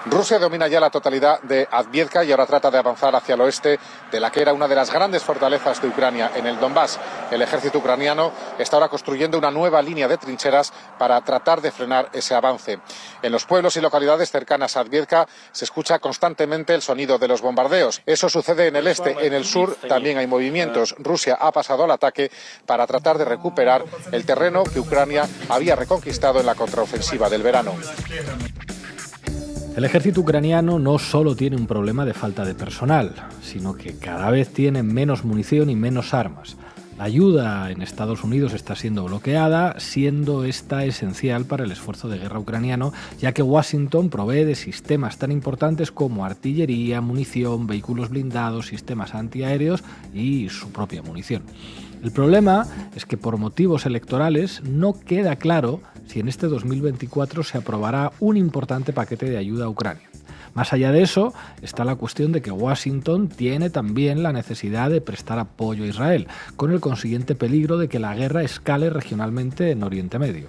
Rusia domina ya la totalidad de Avdiivka y ahora trata de avanzar hacia el oeste de la que era una de las grandes fortalezas de Ucrania en el Donbass. El ejército ucraniano está ahora construyendo una nueva línea de trincheras para tratar de frenar ese avance. En los pueblos y localidades cercanas a Avdiivka se escucha constantemente el sonido de los bombardeos. Eso sucede en el este. En el sur también hay movimientos. Rusia ha pasado al ataque para tratar de recuperar el terreno que Ucrania había reconquistado en la contraofensiva del verano. El ejército ucraniano no solo tiene un problema de falta de personal, sino que cada vez tiene menos munición y menos armas. La ayuda en Estados Unidos está siendo bloqueada, siendo esta esencial para el esfuerzo de guerra ucraniano, ya que Washington provee de sistemas tan importantes como artillería, munición, vehículos blindados, sistemas antiaéreos y su propia munición. El problema es que por motivos electorales no queda claro si en este 2024 se aprobará un importante paquete de ayuda a Ucrania. Más allá de eso, está la cuestión de que Washington tiene también la necesidad de prestar apoyo a Israel, con el consiguiente peligro de que la guerra escale regionalmente en Oriente Medio.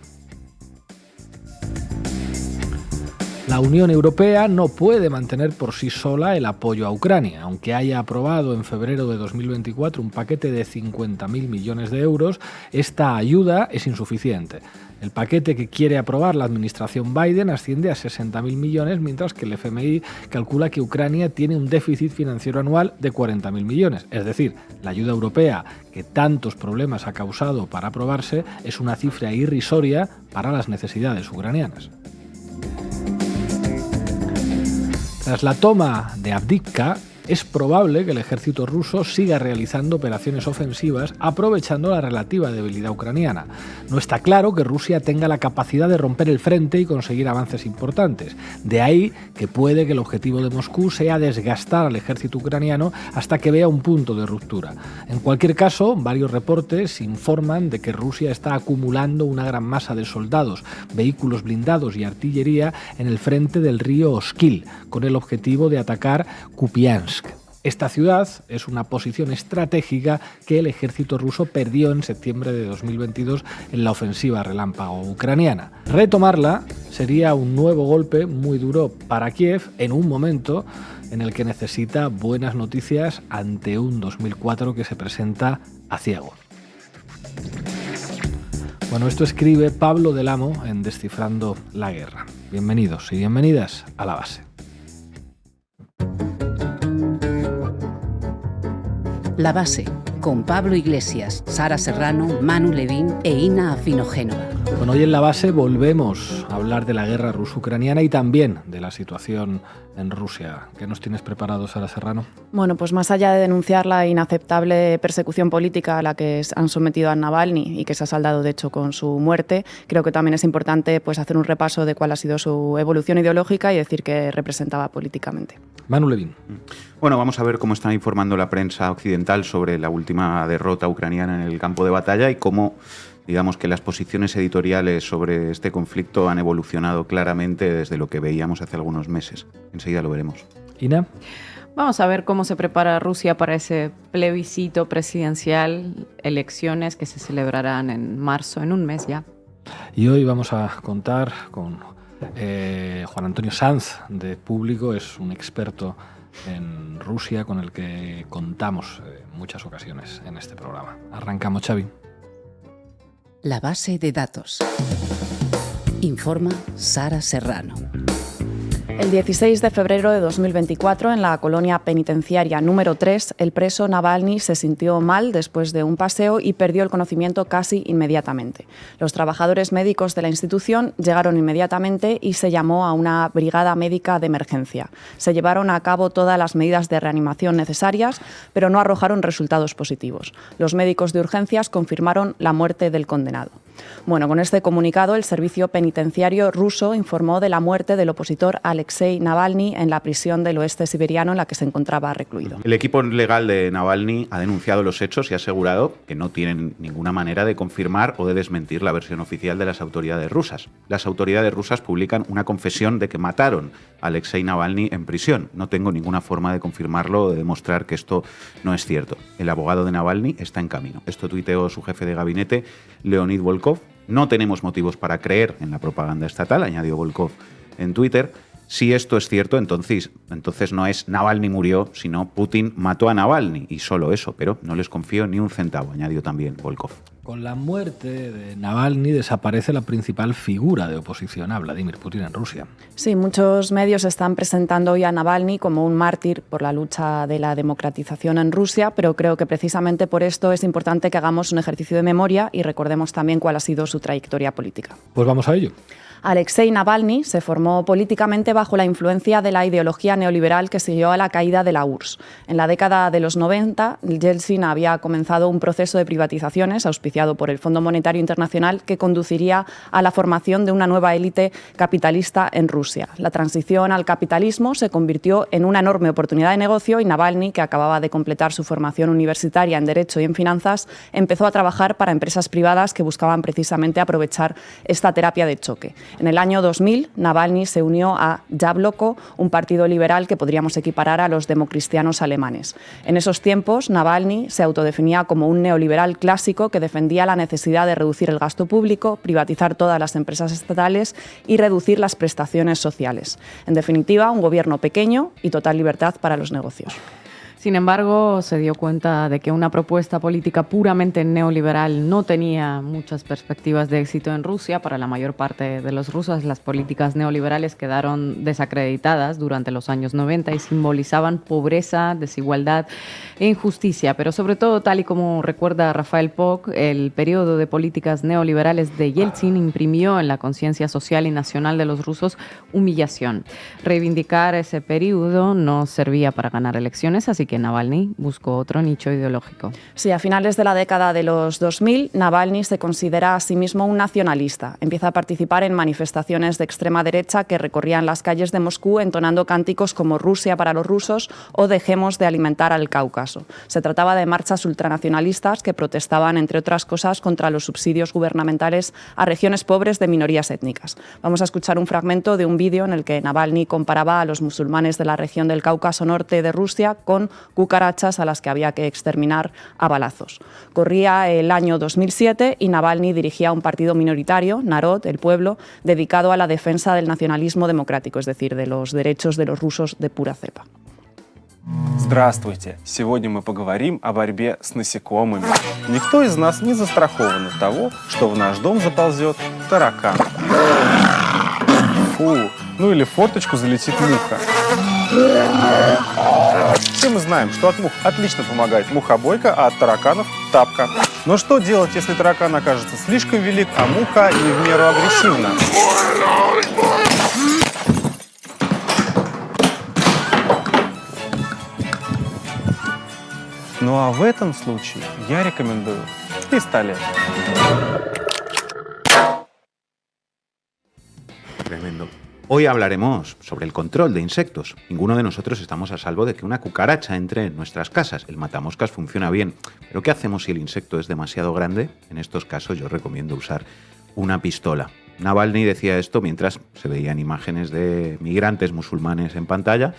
La Unión Europea no puede mantener por sí sola el apoyo a Ucrania. Aunque haya aprobado en febrero de 2024 un paquete de 50.000 millones de euros, esta ayuda es insuficiente. El paquete que quiere aprobar la administración Biden asciende a 60.000 millones, mientras que el FMI calcula que Ucrania tiene un déficit financiero anual de 40.000 millones. Es decir, la ayuda europea que tantos problemas ha causado para aprobarse es una cifra irrisoria para las necesidades ucranianas. Tras la toma de Avdiivka, es probable que el ejército ruso siga realizando operaciones ofensivas aprovechando la relativa debilidad ucraniana. No está claro que Rusia tenga la capacidad de romper el frente y conseguir avances importantes. De ahí que puede que el objetivo de Moscú sea desgastar al ejército ucraniano hasta que vea un punto de ruptura. En cualquier caso, varios reportes informan de que Rusia está acumulando una gran masa de soldados, vehículos blindados y artillería en el frente del río Oskil, con el objetivo de atacar Kupiansk. Esta ciudad es una posición estratégica que el ejército ruso perdió en septiembre de 2022 en la ofensiva relámpago ucraniana. Retomarla sería un nuevo golpe muy duro para Kiev en un momento en el que necesita buenas noticias ante un 2004 que se presenta a ciego. Bueno, esto escribe Pablo del Amo en Descifrando la Guerra. Bienvenidos y bienvenidas a La Base. La Base, con Pablo Iglesias, Sara Serrano, Manu Levín e Ina Afinogénova. Bueno, hoy en La Base volvemos a hablar de la guerra ruso-ucraniana y también de la situación en Rusia. ¿Qué nos tienes preparado, Sara Serrano? Bueno, pues más allá de denunciar la inaceptable persecución política a la que han sometido a Navalny y que se ha saldado de hecho con su muerte, creo que también es importante pues hacer un repaso de cuál ha sido su evolución ideológica y decir qué representaba políticamente. Manu Levín. Bueno, vamos a ver cómo está informando la prensa occidental sobre la última derrota ucraniana en el campo de batalla y cómo, digamos, que las posiciones editoriales sobre este conflicto han evolucionado claramente desde lo que veíamos hace algunos meses. Enseguida lo veremos. Ina. Vamos a ver cómo se prepara Rusia para ese plebiscito presidencial, elecciones que se celebrarán en marzo, en un mes ya. Y hoy vamos a contar con Juan Antonio Sanz de Público, es un experto en Rusia con el que contamos en muchas ocasiones en este programa. Arrancamos, Xavi. La Base de datos. Informa Sara Serrano. El 16 de febrero de 2024, en la colonia penitenciaria número 3, el preso Navalny se sintió mal después de un paseo y perdió el conocimiento casi inmediatamente. Los trabajadores médicos de la institución llegaron inmediatamente y se llamó a una brigada médica de emergencia. Se llevaron a cabo todas las medidas de reanimación necesarias, pero no arrojaron resultados positivos. Los médicos de urgencias confirmaron la muerte del condenado. Bueno, con este comunicado, el servicio penitenciario ruso informó de la muerte del opositor Alexei Navalny en la prisión del oeste siberiano en la que se encontraba recluido. El equipo legal de Navalny ha denunciado los hechos y ha asegurado que no tienen ninguna manera de confirmar o de desmentir la versión oficial de las autoridades rusas. Las autoridades rusas publican una confesión de que mataron a Alexei Navalny en prisión. No tengo ninguna forma de confirmarlo o de demostrar que esto no es cierto. El abogado de Navalny está en camino. Esto tuiteó su jefe de gabinete, Leonid Volkov. No tenemos motivos para creer en la propaganda estatal, añadió Volkov en Twitter. Si esto es cierto, entonces no es Navalny murió, sino Putin mató a Navalny, y solo eso, pero no les confío ni un centavo, añadió también Volkov. Con la muerte de Navalny desaparece la principal figura de oposición a Vladimir Putin en Rusia. Sí, muchos medios están presentando hoy a Navalny como un mártir por la lucha de la democratización en Rusia, pero creo que precisamente por esto es importante que hagamos un ejercicio de memoria y recordemos también cuál ha sido su trayectoria política. Pues vamos a ello. Alexei Navalny se formó políticamente bajo la influencia de la ideología neoliberal que siguió a la caída de la URSS. En la década de los 90, Yeltsin había comenzado un proceso de privatizaciones auspiciado por el Fondo Monetario Internacional que conduciría a la formación de una nueva élite capitalista en Rusia. La transición al capitalismo se convirtió en una enorme oportunidad de negocio y Navalny, que acababa de completar su formación universitaria en Derecho y en Finanzas, empezó a trabajar para empresas privadas que buscaban precisamente aprovechar esta terapia de choque. En el año 2000, Navalny se unió a Yabloko, un partido liberal que podríamos equiparar a los democristianos alemanes. En esos tiempos, Navalny se autodefinía como un neoliberal clásico que defendía la necesidad de reducir el gasto público, privatizar todas las empresas estatales y reducir las prestaciones sociales. En definitiva, un gobierno pequeño y total libertad para los negocios. Sin embargo, se dio cuenta de que una propuesta política puramente neoliberal no tenía muchas perspectivas de éxito en Rusia. Para la mayor parte de los rusos, las políticas neoliberales quedaron desacreditadas durante los años 90 y simbolizaban pobreza, desigualdad e injusticia. Pero sobre todo, tal y como recuerda Rafael Poc, el periodo de políticas neoliberales de Yeltsin imprimió en la conciencia social y nacional de los rusos humillación. Reivindicar ese periodo no servía para ganar elecciones, así que Navalny buscó otro nicho ideológico. Sí, a finales de la década de los 2000, Navalny se considera a sí mismo un nacionalista. Empieza a participar en manifestaciones de extrema derecha que recorrían las calles de Moscú entonando cánticos como Rusia para los rusos o Dejemos de alimentar al Cáucaso. Se trataba de marchas ultranacionalistas que protestaban, entre otras cosas, contra los subsidios gubernamentales a regiones pobres de minorías étnicas. Vamos a escuchar un fragmento de un vídeo en el que Navalny comparaba a los musulmanes de la región del Cáucaso norte de Rusia con cucarachas a las que había que exterminar a balazos. Corría el año 2007 y Navalny dirigía un partido minoritario, Narod, el pueblo, dedicado a la defensa del nacionalismo democrático, es decir, de los derechos de los rusos de pura cepa. Здравствуйте! Сегодня мы поговорим о борьбе с насекомыми. Никто из нас не застрахован от того, что в наш дом заползет таракан. Фу! Ну или в форточку залетит муха. Все мы знаем, что от мух отлично помогает мухобойка, а от тараканов – тапка. Но что делать, если таракан окажется слишком велик, а муха не в меру агрессивна? Ну а в этом случае я рекомендую пистолет. Tremendo. Hoy hablaremos sobre el control de insectos. Ninguno de nosotros estamos a salvo de que una cucaracha entre en nuestras casas. El matamoscas funciona bien. Pero ¿qué hacemos si el insecto es demasiado grande? En estos casos yo recomiendo usar una pistola. Navalny decía esto mientras se veían imágenes de migrantes musulmanes en pantalla.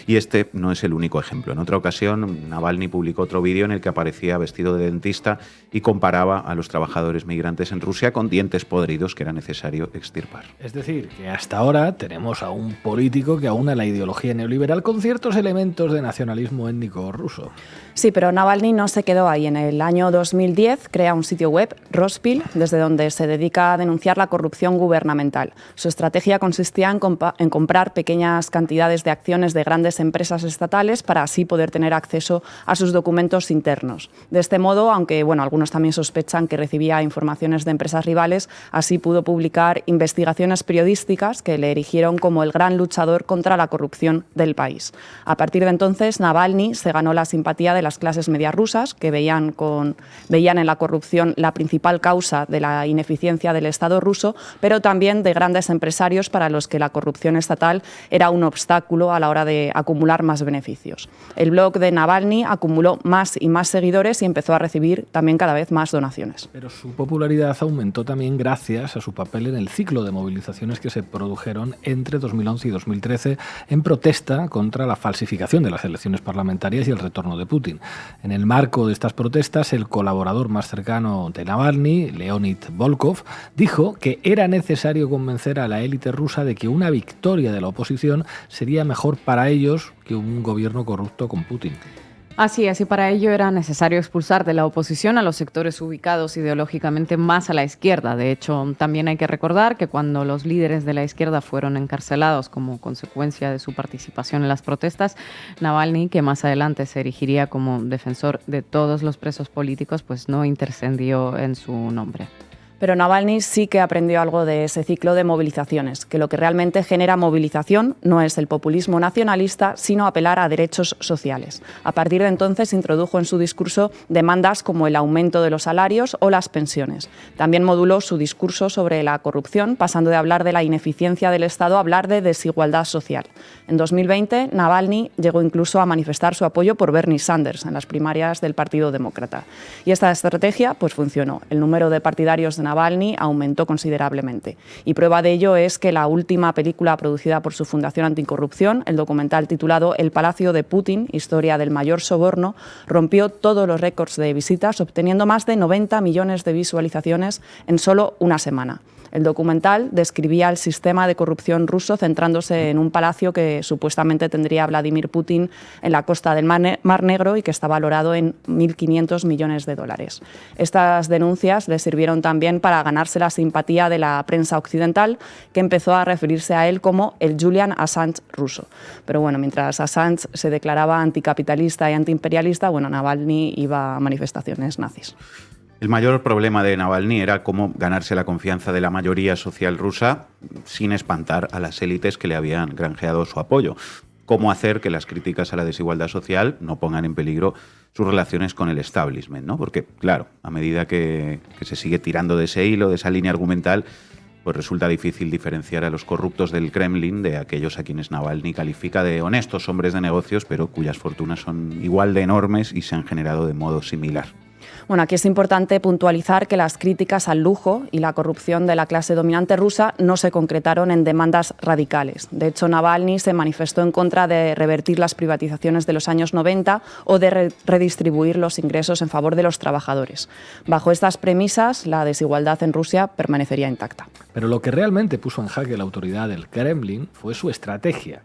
Y este no es el único ejemplo. En otra ocasión, Navalny publicó otro vídeo en el que aparecía vestido de dentista y comparaba a los trabajadores migrantes en Rusia con dientes podridos que era necesario extirpar. Es decir, que hasta ahora tenemos a un político que aúna la ideología neoliberal con ciertos elementos de nacionalismo étnico ruso. Sí, pero Navalny no se quedó ahí. En el año 2010 crea un sitio web, Rospil, desde donde se dedica a denunciar la corrupción gubernamental. Su estrategia consistía en comprar pequeñas cantidades de acciones de grandes empresas estatales para así poder tener acceso a sus documentos internos. De este modo, aunque algunos también sospechan que recibía informaciones de empresas rivales, así pudo publicar investigaciones periodísticas que le erigieron como el gran luchador contra la corrupción del país. A partir de entonces, Navalny se ganó la simpatía de las clases medias rusas, que veían en la corrupción la principal causa de la ineficiencia del Estado ruso, pero también de grandes empresarios para los que la corrupción estatal era un obstáculo a la hora de acumular más beneficios. El blog de Navalny acumuló más y más seguidores y empezó a recibir también cada vez más donaciones. Pero su popularidad aumentó también gracias a su papel en el ciclo de movilizaciones que se produjeron entre 2011 y 2013 en protesta contra la falsificación de las elecciones parlamentarias y el retorno de Putin. En el marco de estas protestas, el colaborador más cercano de Navalny, Leonid Volkov, dijo que era necesario convencer a la élite rusa de que una victoria de la oposición sería mejor para ellos que un gobierno corrupto con Putin. Así es, y para ello era necesario expulsar de la oposición a los sectores ubicados ideológicamente más a la izquierda. De hecho, también hay que recordar que cuando los líderes de la izquierda fueron encarcelados como consecuencia de su participación en las protestas, Navalny, que más adelante se erigiría como defensor de todos los presos políticos, pues no intercedió en su nombre. Pero Navalny sí que aprendió algo de ese ciclo de movilizaciones, que lo que realmente genera movilización no es el populismo nacionalista, sino apelar a derechos sociales. A partir de entonces introdujo en su discurso demandas como el aumento de los salarios o las pensiones. También moduló su discurso sobre la corrupción, pasando de hablar de la ineficiencia del Estado a hablar de desigualdad social. En 2020, Navalny llegó incluso a manifestar su apoyo por Bernie Sanders en las primarias del Partido Demócrata. Y esta estrategia pues funcionó. El número de partidarios de Navalny aumentó considerablemente. Y prueba de ello es que la última película producida por su Fundación Anticorrupción, el documental titulado El Palacio de Putin, historia del mayor soborno, rompió todos los récords de visitas, obteniendo más de 90 millones de visualizaciones en solo una semana. El documental describía el sistema de corrupción ruso centrándose en un palacio que supuestamente tendría Vladimir Putin en la costa del Mar Negro y que está valorado en 1.500 millones de dólares. Estas denuncias le sirvieron también para ganarse la simpatía de la prensa occidental, que empezó a referirse a él como el Julian Assange ruso. Pero bueno, mientras Assange se declaraba anticapitalista y antiimperialista, bueno, Navalny iba a manifestaciones nazis. El mayor problema de Navalny era cómo ganarse la confianza de la mayoría social rusa sin espantar a las élites que le habían granjeado su apoyo. Cómo hacer que las críticas a la desigualdad social no pongan en peligro sus relaciones con el establishment, ¿no? Porque, claro, a medida que se sigue tirando de ese hilo, de esa línea argumental, pues resulta difícil diferenciar a los corruptos del Kremlin de aquellos a quienes Navalny califica de honestos hombres de negocios, pero cuyas fortunas son igual de enormes y se han generado de modo similar. Bueno, aquí es importante puntualizar que las críticas al lujo y la corrupción de la clase dominante rusa no se concretaron en demandas radicales. De hecho, Navalny se manifestó en contra de revertir las privatizaciones de los años 90 o de redistribuir los ingresos en favor de los trabajadores. Bajo estas premisas, la desigualdad en Rusia permanecería intacta. Pero lo que realmente puso en jaque la autoridad del Kremlin fue su estrategia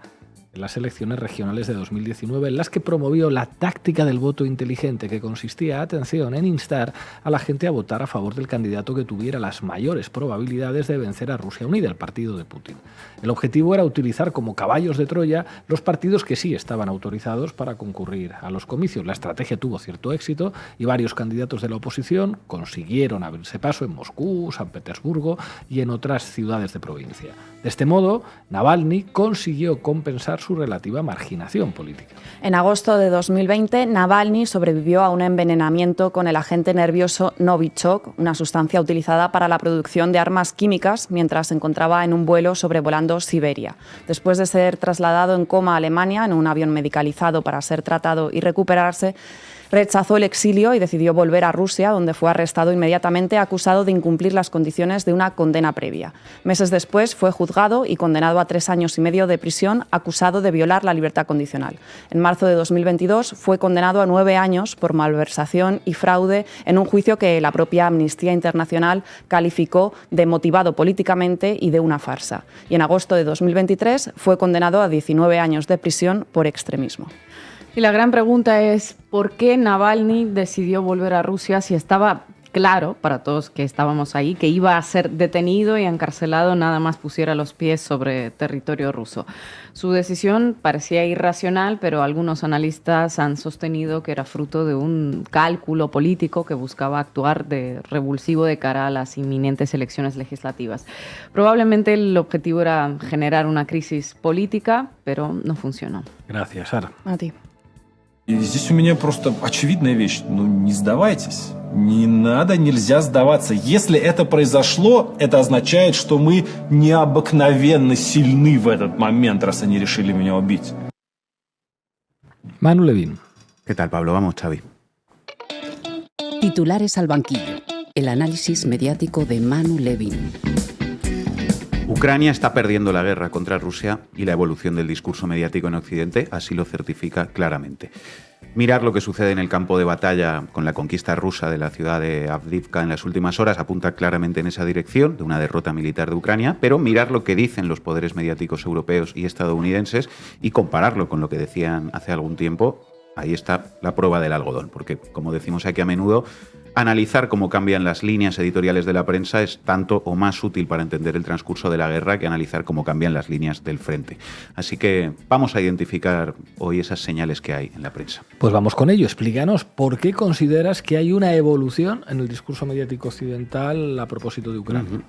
en las elecciones regionales de 2019, en las que promovió la táctica del voto inteligente, que consistía, atención, en instar a la gente a votar a favor del candidato que tuviera las mayores probabilidades de vencer a Rusia Unida, el partido de Putin. El objetivo era utilizar como caballos de Troya los partidos que sí estaban autorizados para concurrir a los comicios. La estrategia tuvo cierto éxito y varios candidatos de la oposición consiguieron abrirse paso en Moscú, San Petersburgo y en otras ciudades de provincia. De este modo, Navalny consiguió compensar su relativa marginación política. En agosto de 2020, Navalny sobrevivió a un envenenamiento con el agente nervioso Novichok, una sustancia utilizada para la producción de armas químicas, mientras se encontraba en un vuelo sobrevolando Siberia. Después de ser trasladado en coma a Alemania en un avión medicalizado para ser tratado y recuperarse, rechazó el exilio y decidió volver a Rusia, donde fue arrestado inmediatamente acusado de incumplir las condiciones de una condena previa. Meses después fue juzgado y condenado a 3 años y medio de prisión, acusado de violar la libertad condicional. En marzo de 2022 fue condenado a 9 años por malversación y fraude en un juicio que la propia Amnistía Internacional calificó de motivado políticamente y de una farsa. Y en agosto de 2023 fue condenado a 19 años de prisión por extremismo. Y la gran pregunta es, ¿por qué Navalny decidió volver a Rusia si estaba claro para todos que estábamos ahí que iba a ser detenido y encarcelado nada más pusiera los pies sobre territorio ruso? Su decisión parecía irracional, pero algunos analistas han sostenido que era fruto de un cálculo político que buscaba actuar de revulsivo de cara a las inminentes elecciones legislativas. Probablemente el objetivo era generar una crisis política, pero no funcionó. Gracias, Sara. A ti. И здесь у меня просто очевидная вещь. Ну, не сдавайтесь. Не надо, нельзя сдаваться. Если это произошло, это означает, что мы необыкновенно сильны в этот момент, раз они решили меня убить. Manu Levin. ¿Qué tal, Pablo? Vamos, Xavi. Titulares al banquillo. El análisis mediático de Manu Levin. Ucrania está perdiendo la guerra contra Rusia y la evolución del discurso mediático en Occidente así lo certifica claramente. Mirar lo que sucede en el campo de batalla con la conquista rusa de la ciudad de Avdiivka en las últimas horas apunta claramente en esa dirección, de una derrota militar de Ucrania, pero mirar lo que dicen los poderes mediáticos europeos y estadounidenses y compararlo con lo que decían hace algún tiempo, ahí está la prueba del algodón, porque, como decimos aquí a menudo, analizar cómo cambian las líneas editoriales de la prensa es tanto o más útil para entender el transcurso de la guerra que analizar cómo cambian las líneas del frente. Así que vamos a identificar hoy esas señales que hay en la prensa. Pues vamos con ello. Explícanos por qué consideras que hay una evolución en el discurso mediático occidental a propósito de Ucrania.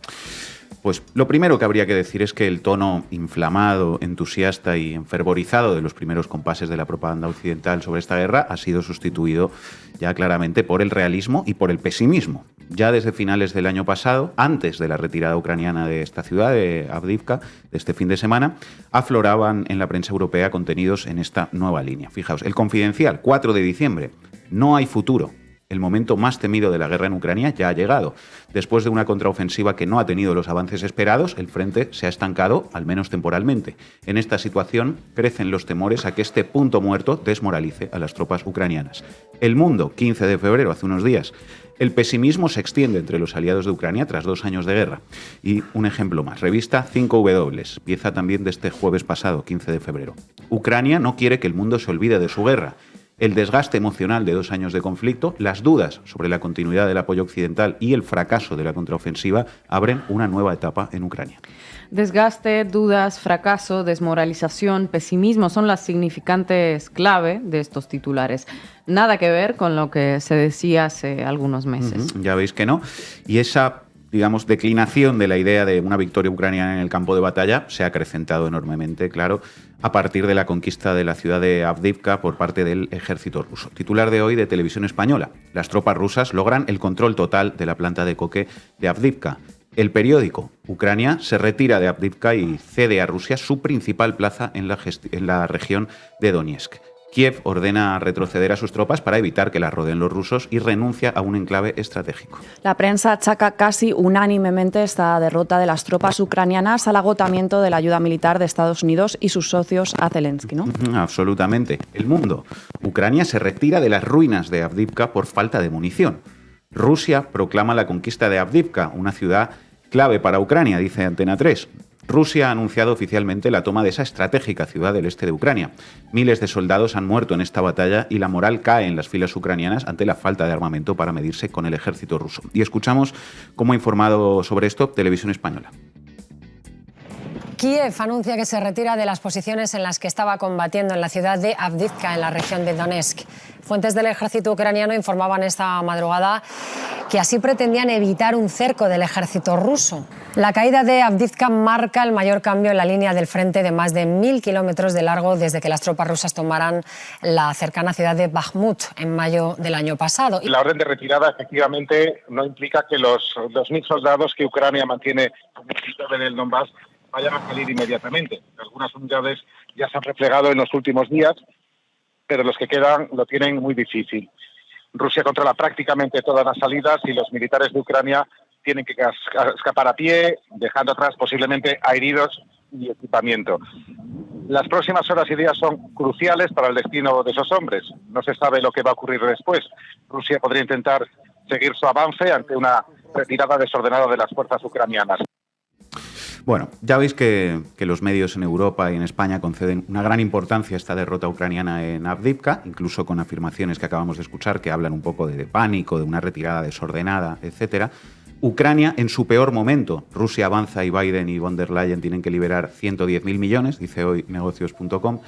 Pues lo primero que habría que decir es que el tono inflamado, entusiasta y enfervorizado de los primeros compases de la propaganda occidental sobre esta guerra ha sido sustituido ya claramente por el realismo y por el pesimismo. Ya desde finales del año pasado, antes de la retirada ucraniana de esta ciudad, de Avdiivka, de este fin de semana, afloraban en la prensa europea contenidos en esta nueva línea. Fijaos, El Confidencial, 4 de diciembre, no hay futuro. El momento más temido de la guerra en Ucrania ya ha llegado. Después de una contraofensiva que no ha tenido los avances esperados, el frente se ha estancado, al menos temporalmente. En esta situación crecen los temores a que este punto muerto desmoralice a las tropas ucranianas. El Mundo, 15 de febrero, hace unos días. El pesimismo se extiende entre los aliados de Ucrania tras 2 años de guerra. Y un ejemplo más, revista 5W, pieza también de este jueves pasado, 15 de febrero. Ucrania no quiere que el mundo se olvide de su guerra. El desgaste emocional de 2 años de conflicto, las dudas sobre la continuidad del apoyo occidental y el fracaso de la contraofensiva abren una nueva etapa en Ucrania. Desgaste, dudas, fracaso, desmoralización, pesimismo son las significantes clave de estos titulares. Nada que ver con lo que se decía hace algunos meses. Ya veis que no. Y esa, digamos, declinación de la idea de una victoria ucraniana en el campo de batalla se ha acrecentado enormemente, claro, a partir de la conquista de la ciudad de Avdiivka por parte del ejército ruso. Titular de hoy de Televisión Española. Las tropas rusas logran el control total de la planta de coque de Avdiivka. El periódico. Ucrania se retira de Avdiivka y cede a Rusia su principal plaza en la región de Donetsk. Kiev ordena retroceder a sus tropas para evitar que las rodeen los rusos y renuncia a un enclave estratégico. La prensa achaca casi unánimemente esta derrota de las tropas ucranianas al agotamiento de la ayuda militar de Estados Unidos y sus socios a Zelensky, ¿no? Absolutamente. El Mundo. Ucrania se retira de las ruinas de Avdiivka por falta de munición. Rusia proclama la conquista de Avdiivka, una ciudad clave para Ucrania, dice Antena 3. Rusia ha anunciado oficialmente la toma de esa estratégica ciudad del este de Ucrania. Miles de soldados han muerto en esta batalla y la moral cae en las filas ucranianas ante la falta de armamento para medirse con el ejército ruso. Y escuchamos cómo ha informado sobre esto Televisión Española. Kiev anuncia que se retira de las posiciones en las que estaba combatiendo en la ciudad de Avdiivka, en la región de Donetsk. Fuentes del ejército ucraniano informaban esta madrugada que así pretendían evitar un cerco del ejército ruso. La caída de Avdiivka marca el mayor cambio en la línea del frente de más de 1.000 kilómetros de largo desde que las tropas rusas tomaran la cercana ciudad de Bakhmut en mayo del año pasado. La orden de retirada efectivamente no implica que los 2.000 soldados que Ucrania mantiene en el Donbass vayan a salir inmediatamente. Algunas unidades ya se han replegado en los últimos días, pero los que quedan lo tienen muy difícil. Rusia controla prácticamente todas las salidas y los militares de Ucrania tienen que escapar a pie, dejando atrás posiblemente a heridos y equipamiento. Las próximas horas y días son cruciales para el destino de esos hombres. No se sabe lo que va a ocurrir después. Rusia podría intentar seguir su avance ante una retirada desordenada de las fuerzas ucranianas. Bueno, ya veis que los medios en Europa y en España conceden una gran importancia a esta derrota ucraniana en Avdiivka, incluso con afirmaciones que acabamos de escuchar que hablan un poco de pánico, de una retirada desordenada, etcétera. Ucrania en su peor momento. Rusia avanza y Biden y von der Leyen tienen que liberar 110.000 millones, dice hoy negocios.com.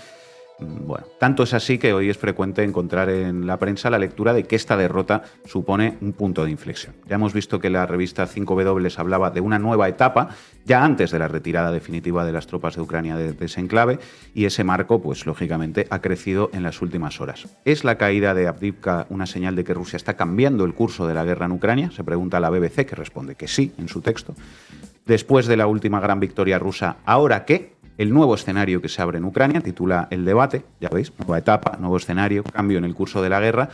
Bueno, tanto es así que hoy es frecuente encontrar en la prensa la lectura de que esta derrota supone un punto de inflexión. Ya hemos visto que la revista 5W hablaba de una nueva etapa, ya antes de la retirada definitiva de las tropas de Ucrania de ese enclave, y ese marco, pues lógicamente, ha crecido en las últimas horas. ¿Es la caída de Avdiivka una señal de que Rusia está cambiando el curso de la guerra en Ucrania? Se pregunta la BBC, que responde que sí en su texto. Después de la última gran victoria rusa, ¿ahora qué? el nuevo escenario que se abre en Ucrania, titula El debate, ya veis, nueva etapa, nuevo escenario, cambio en el curso de la guerra.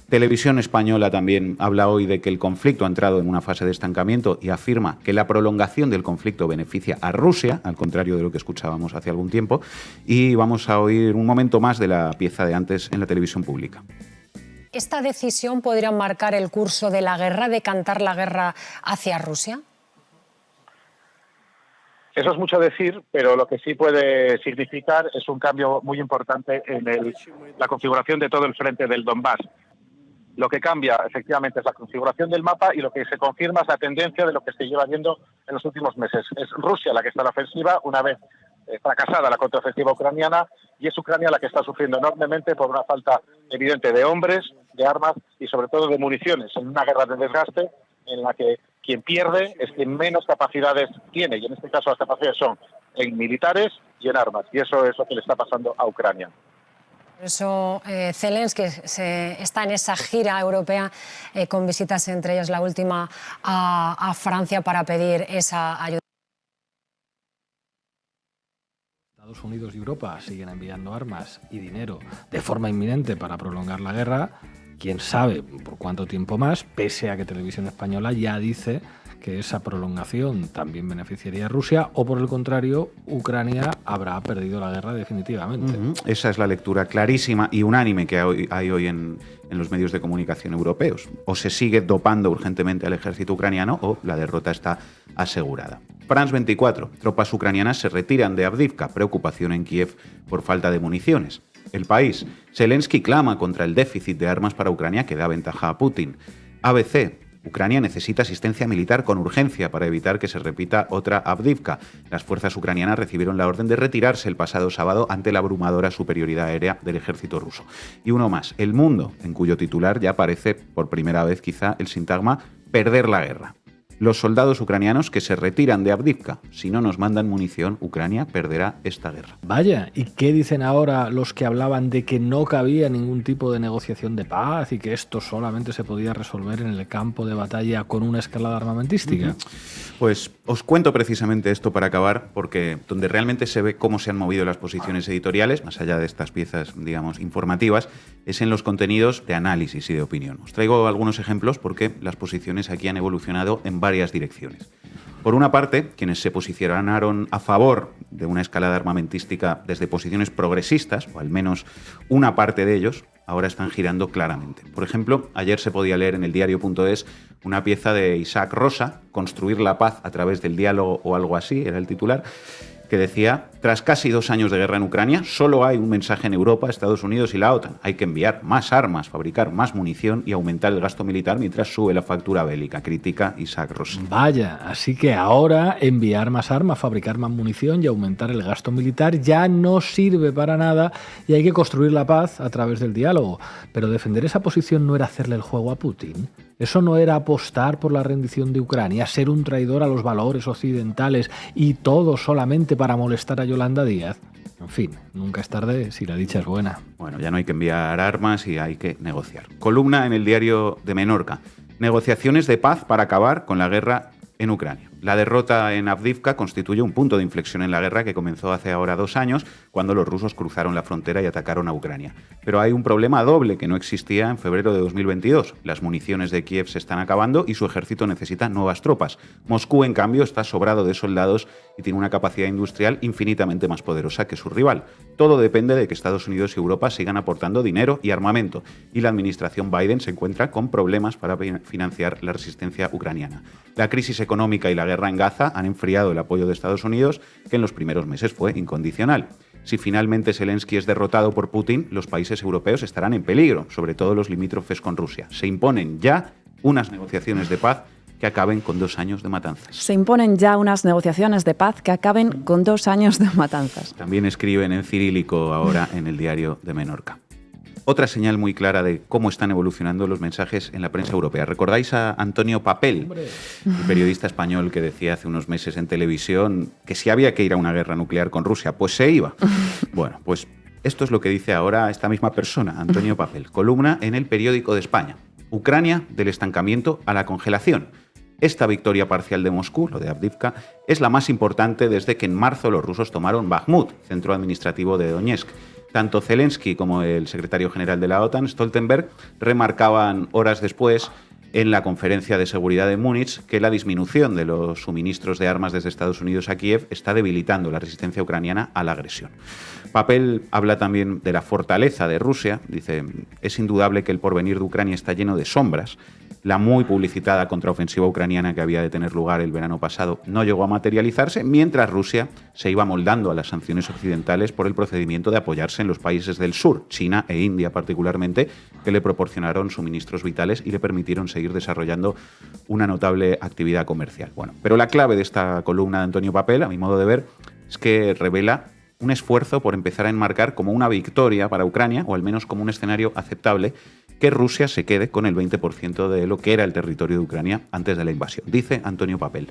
Televisión Española también habla hoy de que el conflicto ha entrado en una fase de estancamiento y afirma que la prolongación del conflicto beneficia a Rusia, al contrario de lo que escuchábamos hace algún tiempo. Y vamos a oír un momento más de la pieza de antes en la televisión pública. ¿Esta decisión podría marcar el curso de la guerra, decantar la guerra hacia Rusia? Eso es mucho decir, pero lo que sí puede significar es un cambio muy importante en la configuración de todo el frente del Donbass. Lo que cambia, efectivamente, es la configuración del mapa y lo que se confirma es la tendencia de lo que se lleva viendo en los últimos meses. Es Rusia la que está en la ofensiva, una vez fracasada la contraofensiva ucraniana, y es Ucrania la que está sufriendo enormemente por una falta evidente de hombres, de armas y sobre todo de municiones, en una guerra de desgaste en la que quien pierde es quien menos capacidades tiene, y en este caso las capacidades son en militares y en armas, y eso es lo que le está pasando a Ucrania. Por eso Zelensky está en esa gira europea con visitas, entre ellas la última a Francia, para pedir esa ayuda. Estados Unidos y Europa siguen enviando armas y dinero de forma inminente para prolongar la guerra. Quién sabe por cuánto tiempo más, pese a que Televisión Española ya dice que esa prolongación también beneficiaría a Rusia, o por el contrario, Ucrania habrá perdido la guerra definitivamente. Esa es la lectura clarísima y unánime que hay hoy en los medios de comunicación europeos. O se sigue dopando urgentemente al ejército ucraniano o la derrota está asegurada. France 24. Tropas ucranianas se retiran de Avdiivka. Preocupación en Kiev por falta de municiones. El País. Zelensky clama contra el déficit de armas para Ucrania que da ventaja a Putin. ABC. Ucrania necesita asistencia militar con urgencia para evitar que se repita otra Avdiivka. Las fuerzas ucranianas recibieron la orden de retirarse el pasado sábado ante la abrumadora superioridad aérea del ejército ruso. Y uno más, El Mundo, en cuyo titular ya aparece por primera vez quizá el sintagma perder la guerra. Los soldados ucranianos que se retiran de Avdiivka. Si no nos mandan munición, Ucrania perderá esta guerra. Vaya, ¿y qué dicen ahora los que hablaban de que no cabía ningún tipo de negociación de paz y que esto solamente se podía resolver en el campo de batalla con una escalada armamentística? Pues os cuento precisamente esto para acabar, porque donde realmente se ve cómo se han movido las posiciones editoriales, más allá de estas piezas, digamos, informativas, es en los contenidos de análisis y de opinión. Os traigo algunos ejemplos porque las posiciones aquí han evolucionado en varias direcciones. Por una parte, quienes se posicionaron a favor de una escalada armamentística desde posiciones progresistas, o al menos una parte de ellos, ahora están girando claramente. Por ejemplo, ayer se podía leer en el diario.es una pieza de Isaac Rosa, Construir la paz a través del diálogo o algo así, era el titular, que decía, tras casi 2 años de guerra en Ucrania, solo hay un mensaje en Europa, Estados Unidos y la OTAN. Hay que enviar más armas, fabricar más munición y aumentar el gasto militar mientras sube la factura bélica, critica Isaac Rosa. Vaya, así que ahora enviar más armas, fabricar más munición y aumentar el gasto militar ya no sirve para nada y hay que construir la paz a través del diálogo. Pero defender esa posición no era hacerle el juego a Putin. Eso no era apostar por la rendición de Ucrania, ser un traidor a los valores occidentales y todo solamente para molestar a Yolanda Díaz. En fin, nunca es tarde si la dicha es buena. Bueno, ya no hay que enviar armas y hay que negociar. Columna en el diario de Menorca. Negociaciones de paz para acabar con la guerra en Ucrania. La derrota en Avdiivka constituye un punto de inflexión en la guerra que comenzó hace ahora 2 años, cuando los rusos cruzaron la frontera y atacaron a Ucrania. Pero hay un problema doble que no existía en febrero de 2022. Las municiones de Kiev se están acabando y su ejército necesita nuevas tropas. Moscú, en cambio, está sobrado de soldados y tiene una capacidad industrial infinitamente más poderosa que su rival. Todo depende de que Estados Unidos y Europa sigan aportando dinero y armamento, y la administración Biden se encuentra con problemas para financiar la resistencia ucraniana. La crisis económica y la guerra en Gaza han enfriado el apoyo de Estados Unidos, que en los primeros meses fue incondicional. Si finalmente Zelensky es derrotado por Putin, los países europeos estarán en peligro, sobre todo los limítrofes con Rusia. Se imponen ya unas negociaciones de paz que acaben con 2 años de matanzas. Se imponen ya unas negociaciones de paz que acaben con 2 años de matanzas. También escriben en cirílico ahora en el diario de Menorca. Otra señal muy clara de cómo están evolucionando los mensajes en la prensa europea. ¿Recordáis a Antonio Papel, el periodista español que decía hace unos meses en televisión que si había que ir a una guerra nuclear con Rusia, pues se iba? Bueno, pues esto es lo que dice ahora esta misma persona, Antonio Papel. Columna en El Periódico de España. Ucrania del estancamiento a la congelación. Esta victoria parcial de Moscú, lo de Avdiivka, es la más importante desde que en marzo los rusos tomaron Bakhmut, centro administrativo de Donetsk. Tanto Zelensky como el secretario general de la OTAN, Stoltenberg, remarcaban horas después en la conferencia de seguridad de Múnich que la disminución de los suministros de armas desde Estados Unidos a Kiev está debilitando la resistencia ucraniana a la agresión. Papel habla también de la fortaleza de Rusia. Dice, es indudable que el porvenir de Ucrania está lleno de sombras. La muy publicitada contraofensiva ucraniana que había de tener lugar el verano pasado no llegó a materializarse, mientras Rusia se iba moldando a las sanciones occidentales por el procedimiento de apoyarse en los países del sur, China e India particularmente, que le proporcionaron suministros vitales y le permitieron seguir desarrollando una notable actividad comercial. Bueno, pero la clave de esta columna de Antonio Papel, a mi modo de ver, es que revela un esfuerzo por empezar a enmarcar como una victoria para Ucrania, o al menos como un escenario aceptable, que Rusia se quede con el 20% de lo que era el territorio de Ucrania antes de la invasión, dice Antonio Papel.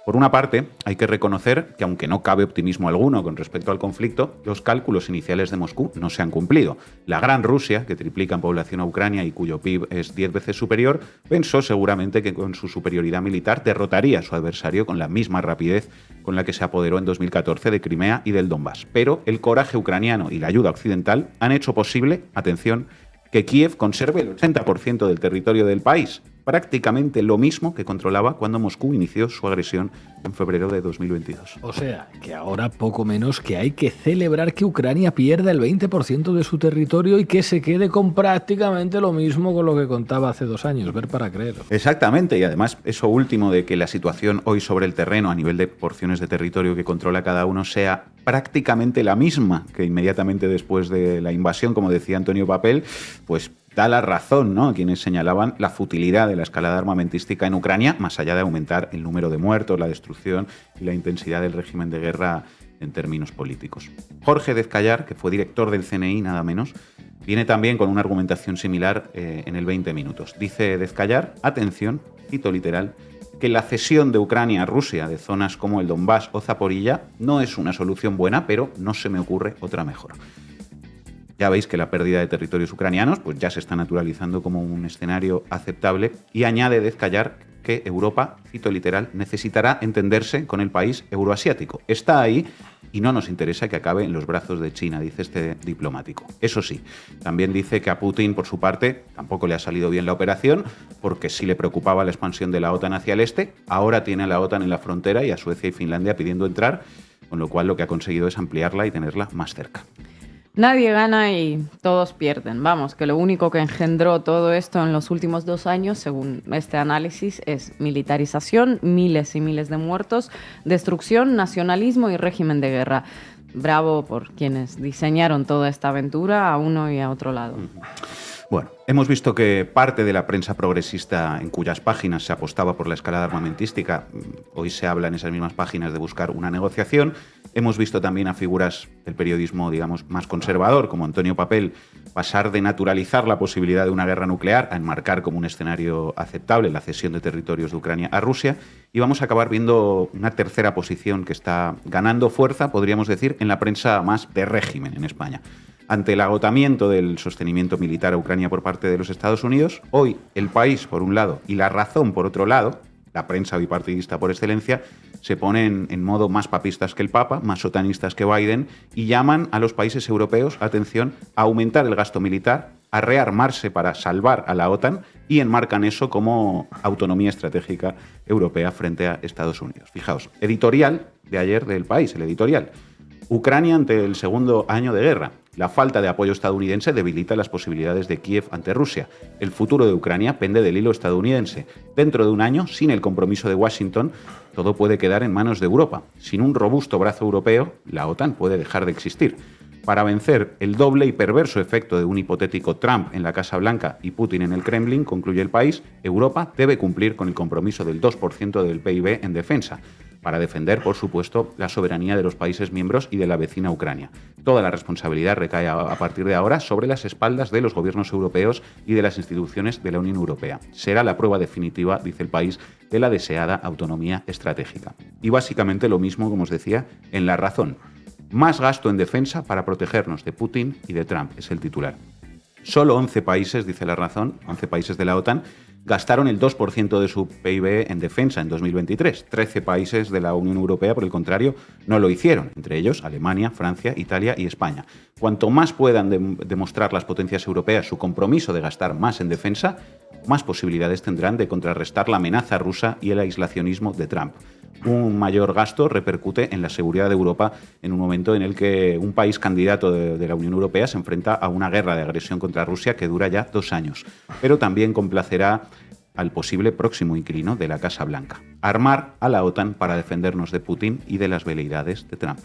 Por una parte, hay que reconocer que, aunque no cabe optimismo alguno con respecto al conflicto, los cálculos iniciales de Moscú no se han cumplido. La gran Rusia, que triplica en población a Ucrania y cuyo PIB es 10 veces superior, pensó seguramente que con su superioridad militar derrotaría a su adversario con la misma rapidez con la que se apoderó en 2014 de Crimea y del Donbass. Pero el coraje ucraniano y la ayuda occidental han hecho posible, atención, que Kiev conserve el 80% del territorio del país, prácticamente lo mismo que controlaba cuando Moscú inició su agresión en febrero de 2022. O sea, que ahora poco menos que hay que celebrar que Ucrania pierda el 20% de su territorio y que se quede con prácticamente lo mismo con lo que contaba hace 2 años, ver para creer. Exactamente, y además eso último de que la situación hoy sobre el terreno a nivel de porciones de territorio que controla cada uno sea prácticamente la misma que inmediatamente después de la invasión, como decía Antonio Papel, pues da la razón, ¿no?, a quienes señalaban la futilidad de la escalada armamentística en Ucrania, más allá de aumentar el número de muertos, la destrucción y la intensidad del régimen de guerra en términos políticos. Jorge Dezcayar, que fue director del CNI, nada menos, viene también con una argumentación similar en el 20 minutos. Dice Dezcayar, atención, cito literal, que la cesión de Ucrania a Rusia de zonas como el Donbass o Zaporilla no es una solución buena, pero no se me ocurre otra mejor. Ya veis que la pérdida de territorios ucranianos pues ya se está naturalizando como un escenario aceptable, y añade Dezcayar que Europa, cito literal, necesitará entenderse con el país euroasiático. Está ahí y no nos interesa que acabe en los brazos de China, dice este diplomático. Eso sí, también dice que a Putin, por su parte, tampoco le ha salido bien la operación, porque sí le preocupaba la expansión de la OTAN hacia el este, ahora tiene a la OTAN en la frontera y a Suecia y Finlandia pidiendo entrar, con lo cual lo que ha conseguido es ampliarla y tenerla más cerca. Nadie gana y todos pierden. Vamos, que lo único que engendró todo esto en los últimos 2 años, según este análisis, es militarización, miles y miles de muertos, destrucción, nacionalismo y régimen de guerra. Bravo por quienes diseñaron toda esta aventura a uno y a otro lado. Bueno, hemos visto que parte de la prensa progresista en cuyas páginas se apostaba por la escalada armamentística, hoy se habla en esas mismas páginas de buscar una negociación. Hemos visto también a figuras del periodismo, digamos, más conservador, como Antonio Papel, pasar de naturalizar la posibilidad de una guerra nuclear a enmarcar como un escenario aceptable la cesión de territorios de Ucrania a Rusia. Y vamos a acabar viendo una tercera posición que está ganando fuerza, podríamos decir, en la prensa más de régimen en España. Ante el agotamiento del sostenimiento militar a Ucrania por parte de los Estados Unidos, hoy El País, por un lado, y La Razón, por otro lado, la prensa bipartidista por excelencia, se ponen en modo más papistas que el Papa, más sotanistas que Biden, y llaman a los países europeos, atención, a aumentar el gasto militar, a rearmarse para salvar a la OTAN, y enmarcan eso como autonomía estratégica europea frente a Estados Unidos. Fijaos, editorial de ayer del País, el editorial. Ucrania ante el segundo año de guerra. La falta de apoyo estadounidense debilita las posibilidades de Kiev ante Rusia. El futuro de Ucrania pende del hilo estadounidense. Dentro de un año, sin el compromiso de Washington, todo puede quedar en manos de Europa. Sin un robusto brazo europeo, la OTAN puede dejar de existir. Para vencer el doble y perverso efecto de un hipotético Trump en la Casa Blanca y Putin en el Kremlin, concluye El País, Europa debe cumplir con el compromiso del 2% del PIB en defensa, para defender, por supuesto, la soberanía de los países miembros y de la vecina Ucrania. Toda la responsabilidad recae a partir de ahora sobre las espaldas de los gobiernos europeos y de las instituciones de la Unión Europea. Será la prueba definitiva, dice El País, de la deseada autonomía estratégica. Y básicamente lo mismo, como os decía, en La Razón. Más gasto en defensa para protegernos de Putin y de Trump, es el titular. Solo 11 países, dice La Razón, 11 países de la OTAN, gastaron el 2% de su PIB en defensa en 2023. 13 países de la Unión Europea, por el contrario, no lo hicieron, entre ellos Alemania, Francia, Italia y España. Cuanto más puedan demostrar las potencias europeas su compromiso de gastar más en defensa, más posibilidades tendrán de contrarrestar la amenaza rusa y el aislacionismo de Trump. Un mayor gasto repercute en la seguridad de Europa en un momento en el que un país candidato de la Unión Europea se enfrenta a una guerra de agresión contra Rusia que dura ya 2 años. Pero también complacerá al posible próximo inquilino de la Casa Blanca: armar a la OTAN para defendernos de Putin y de las veleidades de Trump.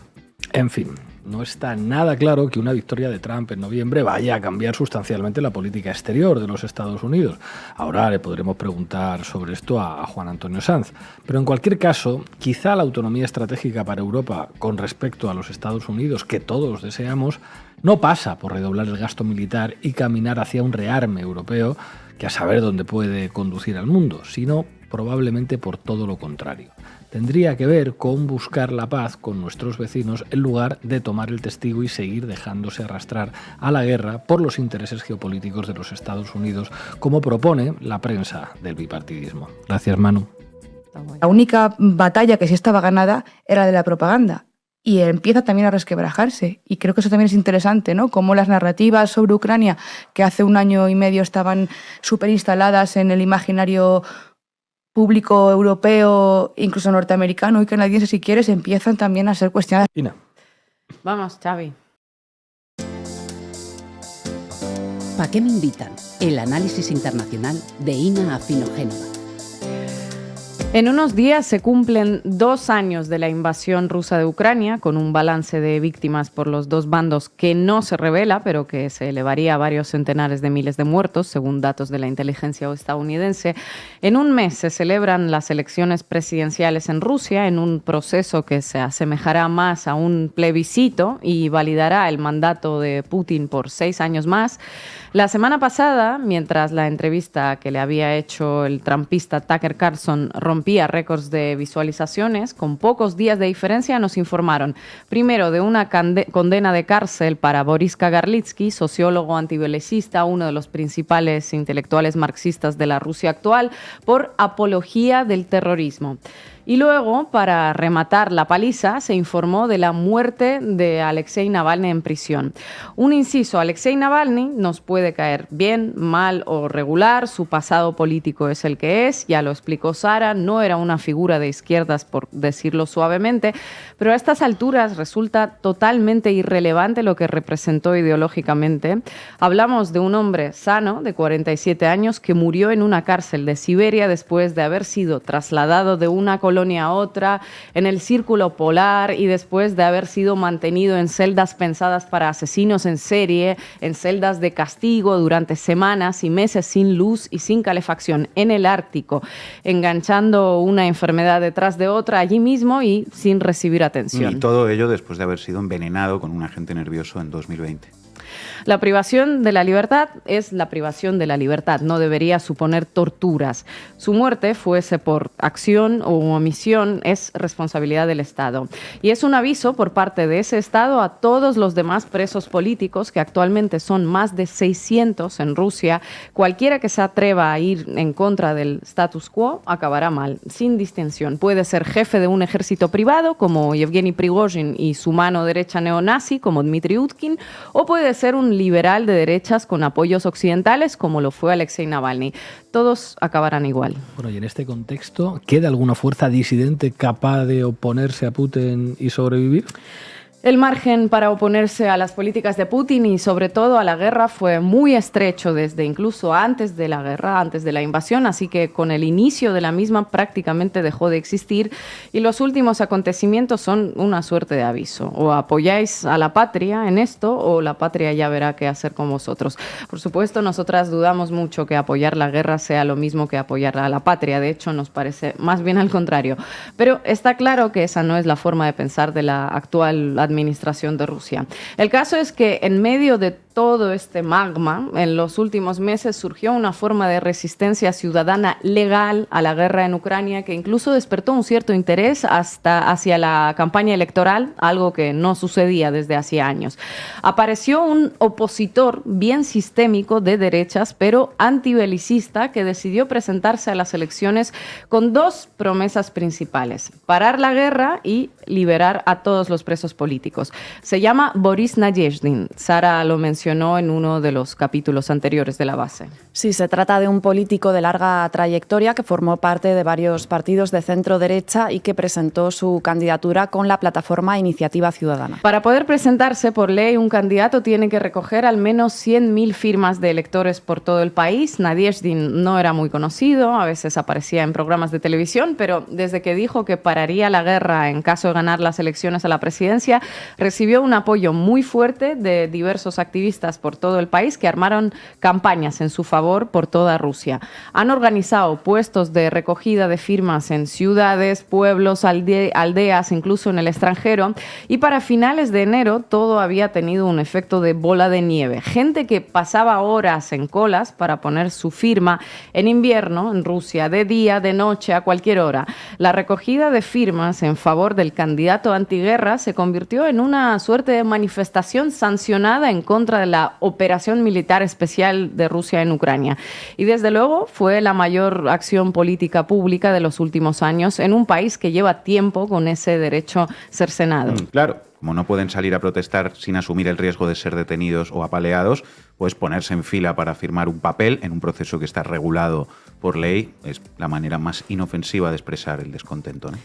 En fin, no está nada claro que una victoria de Trump en noviembre vaya a cambiar sustancialmente la política exterior de los Estados Unidos. Ahora le podremos preguntar sobre esto a Juan Antonio Sanz. Pero en cualquier caso, quizá la autonomía estratégica para Europa con respecto a los Estados Unidos, que todos deseamos, no pasa por redoblar el gasto militar y caminar hacia un rearme europeo que a saber dónde puede conducir al mundo, sino probablemente por todo lo contrario. Tendría que ver con buscar la paz con nuestros vecinos en lugar de tomar el testigo y seguir dejándose arrastrar a la guerra por los intereses geopolíticos de los Estados Unidos, como propone la prensa del bipartidismo. Gracias, Manu. La única batalla que sí estaba ganada era la de la propaganda. Y empieza también a resquebrajarse. Y creo que eso también es interesante, ¿no? Cómo las narrativas sobre Ucrania, que hace 1 año y medio estaban súper instaladas en el imaginario público europeo, incluso norteamericano y canadiense, si quieres, empiezan también a ser cuestionadas. Ina. Vamos, Xavi. ¿Pa' qué me invitan? El análisis internacional de Ina Afinogénova. En unos días se cumplen 2 años de la invasión rusa de Ucrania, con un balance de víctimas por los 2 bandos que no se revela, pero que se elevaría a varios centenares de miles de muertos, según datos de la inteligencia estadounidense. En un mes se celebran las elecciones presidenciales en Rusia, en un proceso que se asemejará más a un plebiscito y validará el mandato de Putin por 6 años más. La semana pasada, mientras la entrevista que le había hecho el trumpista Tucker Carlson rompía récords de visualizaciones, con pocos días de diferencia nos informaron primero de una condena de cárcel para Boris Kagarlitsky, sociólogo antibelicista, uno de los principales intelectuales marxistas de la Rusia actual, por apología del terrorismo. Y luego, para rematar la paliza, se informó de la muerte de Alexei Navalny en prisión. Un inciso: Alexei Navalny nos puede caer bien, mal o regular, su pasado político es el que es, ya lo explicó Sara, no era una figura de izquierdas, por decirlo suavemente, pero a estas alturas resulta totalmente irrelevante lo que representó ideológicamente. Hablamos de un hombre sano, de 47 años, que murió en una cárcel de Siberia después de haber sido trasladado de una colonia a otra, en el círculo polar, y después de haber sido mantenido en celdas pensadas para asesinos en serie, en celdas de castigo durante semanas y meses sin luz y sin calefacción en el Ártico, enganchando una enfermedad detrás de otra allí mismo y sin recibir atención. Y todo ello después de haber sido envenenado con un agente nervioso en 2020. La privación de la libertad es la privación de la libertad, no debería suponer torturas. Su muerte, fuese por acción o omisión, es responsabilidad del Estado. Y es un aviso por parte de ese Estado a todos los demás presos políticos, que actualmente son más de 600 en Rusia. Cualquiera que se atreva a ir en contra del status quo acabará mal, sin distinción. Puede ser jefe de un ejército privado, como Yevgeny Prigozhin, y su mano derecha neonazi, como Dmitry Utkin, o puede ser un liberal de derechas con apoyos occidentales, como lo fue Alexei Navalny. Todos acabarán igual. Bueno, y en este contexto, ¿queda alguna fuerza disidente capaz de oponerse a Putin y sobrevivir? El margen para oponerse a las políticas de Putin y sobre todo a la guerra fue muy estrecho desde incluso antes de la guerra, antes de la invasión, así que con el inicio de la misma prácticamente dejó de existir, y los últimos acontecimientos son una suerte de aviso. O apoyáis a la patria en esto o la patria ya verá qué hacer con vosotros. Por supuesto, nosotras dudamos mucho que apoyar la guerra sea lo mismo que apoyar a la patria, de hecho nos parece más bien al contrario. Pero está claro que esa no es la forma de pensar de la actual administración de Rusia. El caso es que en medio de todo este magma, en los últimos meses surgió una forma de resistencia ciudadana legal a la guerra en Ucrania que incluso despertó un cierto interés hasta hacia la campaña electoral, algo que no sucedía desde hacía años. Apareció un opositor bien sistémico de derechas, pero antibelicista, que decidió presentarse a las elecciones con dos promesas principales: parar la guerra y liberar a todos los presos políticos. Se llama Boris Nadezhdin. Sara lo mencionó en uno de los capítulos anteriores de La Base. Sí, se trata de un político de larga trayectoria que formó parte de varios partidos de centro-derecha y que presentó su candidatura con la plataforma Iniciativa Ciudadana. Para poder presentarse, por ley, un candidato tiene que recoger al menos 100.000 firmas de electores por todo el país. Nadezhdin no era muy conocido, a veces aparecía en programas de televisión, pero desde que dijo que pararía la guerra en caso de ganar las elecciones a la presidencia, recibió un apoyo muy fuerte de diversos activistas por todo el país que armaron campañas en su favor por toda Rusia. Han organizado puestos de recogida de firmas en ciudades, pueblos, aldeas, incluso en el extranjero, y para finales de enero todo había tenido un efecto de bola de nieve. Gente que pasaba horas en colas para poner su firma en invierno en Rusia, de día, de noche, a cualquier hora. La recogida de firmas en favor del candidato antiguerra se convirtió en una suerte de manifestación sancionada en contra de la operación militar especial de Rusia en Ucrania. Y desde luego fue la mayor acción política pública de los últimos años en un país que lleva tiempo con ese derecho cercenado. Claro, como no pueden salir a protestar sin asumir el riesgo de ser detenidos o apaleados, pues ponerse en fila para firmar un papel en un proceso que está regulado por ley es la manera más inofensiva de expresar el descontento, ¿no?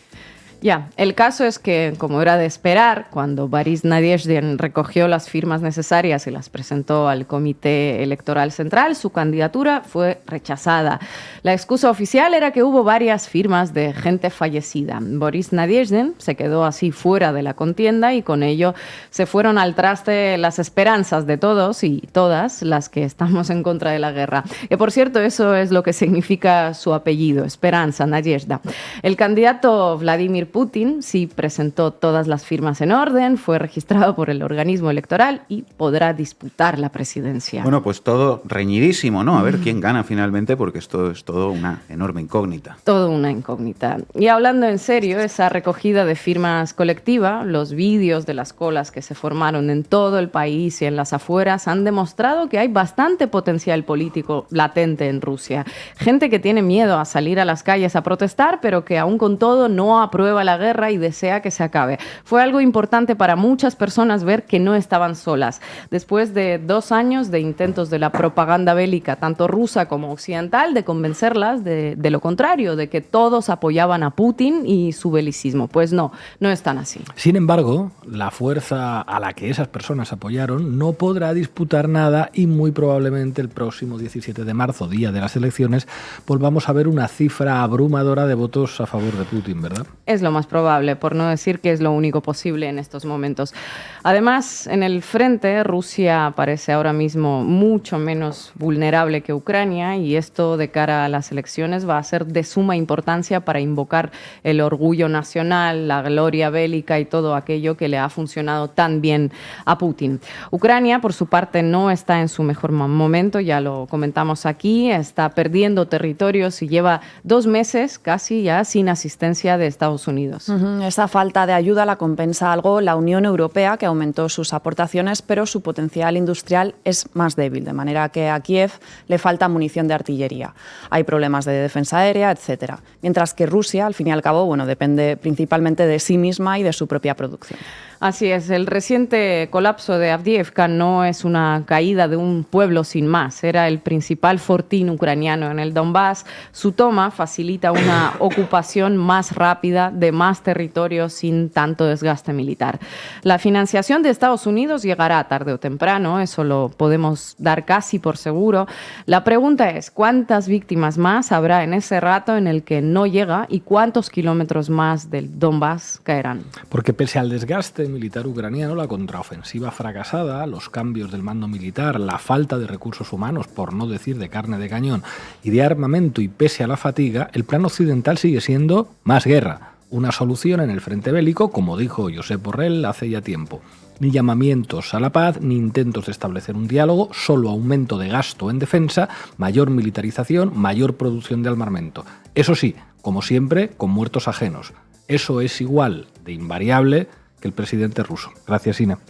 Ya, el caso es que, como era de esperar, cuando Boris Nadezhdin recogió las firmas necesarias y las presentó al Comité Electoral Central, su candidatura fue rechazada. La excusa oficial era que hubo varias firmas de gente fallecida. Boris Nadezhdin se quedó así fuera de la contienda y con ello se fueron al traste las esperanzas de todos y todas las que estamos en contra de la guerra. Y por cierto, eso es lo que significa su apellido, Esperanza, Nadezhda. El candidato Vladimir Putin sí presentó todas las firmas en orden, fue registrado por el organismo electoral y podrá disputar la presidencia. Bueno, pues todo reñidísimo, ¿no? A ver quién gana finalmente, porque esto es todo una enorme incógnita. Todo una incógnita. Y hablando en serio, esa recogida de firmas colectiva, los vídeos de las colas que se formaron en todo el país y en las afueras han demostrado que hay bastante potencial político latente en Rusia. Gente que tiene miedo a salir a las calles a protestar, pero que aún con todo no aprueba la guerra y desea que se acabe. Fue algo importante para muchas personas ver que no estaban solas. Después de 2 años de intentos de la propaganda bélica, tanto rusa como occidental, de convencerlas de lo contrario, de que todos apoyaban a Putin y su belicismo. Pues no están así. Sin embargo, la fuerza a la que esas personas apoyaron no podrá disputar nada y muy probablemente el próximo 17 de marzo, día de las elecciones, volvamos a ver una cifra abrumadora de votos a favor de Putin, ¿verdad? Es lo más probable, por no decir que es lo único posible en estos momentos. Además, en el frente, Rusia parece ahora mismo mucho menos vulnerable que Ucrania y esto de cara a las elecciones va a ser de suma importancia para invocar el orgullo nacional, la gloria bélica y todo aquello que le ha funcionado tan bien a Putin. Ucrania, por su parte, no está en su mejor momento, ya lo comentamos aquí, está perdiendo territorios y lleva 2 meses casi ya sin asistencia de Estados Unidos. Esa falta de ayuda la compensa algo la Unión Europea, que aumentó sus aportaciones, pero su potencial industrial es más débil, de manera que a Kiev le falta munición de artillería. Hay problemas de defensa aérea, etcétera. Mientras que Rusia, al fin y al cabo, depende principalmente de sí misma y de su propia producción. Así es, el reciente colapso de Avdiivka no es una caída de un pueblo sin más, era el principal fortín ucraniano en el Donbass. Su toma facilita una ocupación más rápida de más territorio sin tanto desgaste militar. La financiación de Estados Unidos llegará tarde o temprano, eso lo podemos dar casi por seguro. La pregunta es, ¿cuántas víctimas más habrá en ese rato en el que no llega y cuántos kilómetros más del Donbass caerán? Porque pese al desgaste militar ucraniano, la contraofensiva fracasada, los cambios del mando militar, la falta de recursos humanos, por no decir de carne de cañón, y de armamento, y pese a la fatiga, el plan occidental sigue siendo más guerra. una solución en el frente bélico, como dijo Josep Borrell hace ya tiempo. Ni llamamientos a la paz, ni intentos de establecer un diálogo, solo aumento de gasto en defensa, mayor militarización, mayor producción de armamento. Eso sí, como siempre, con muertos ajenos. Eso es igual de invariable que el presidente ruso. Gracias, Ina.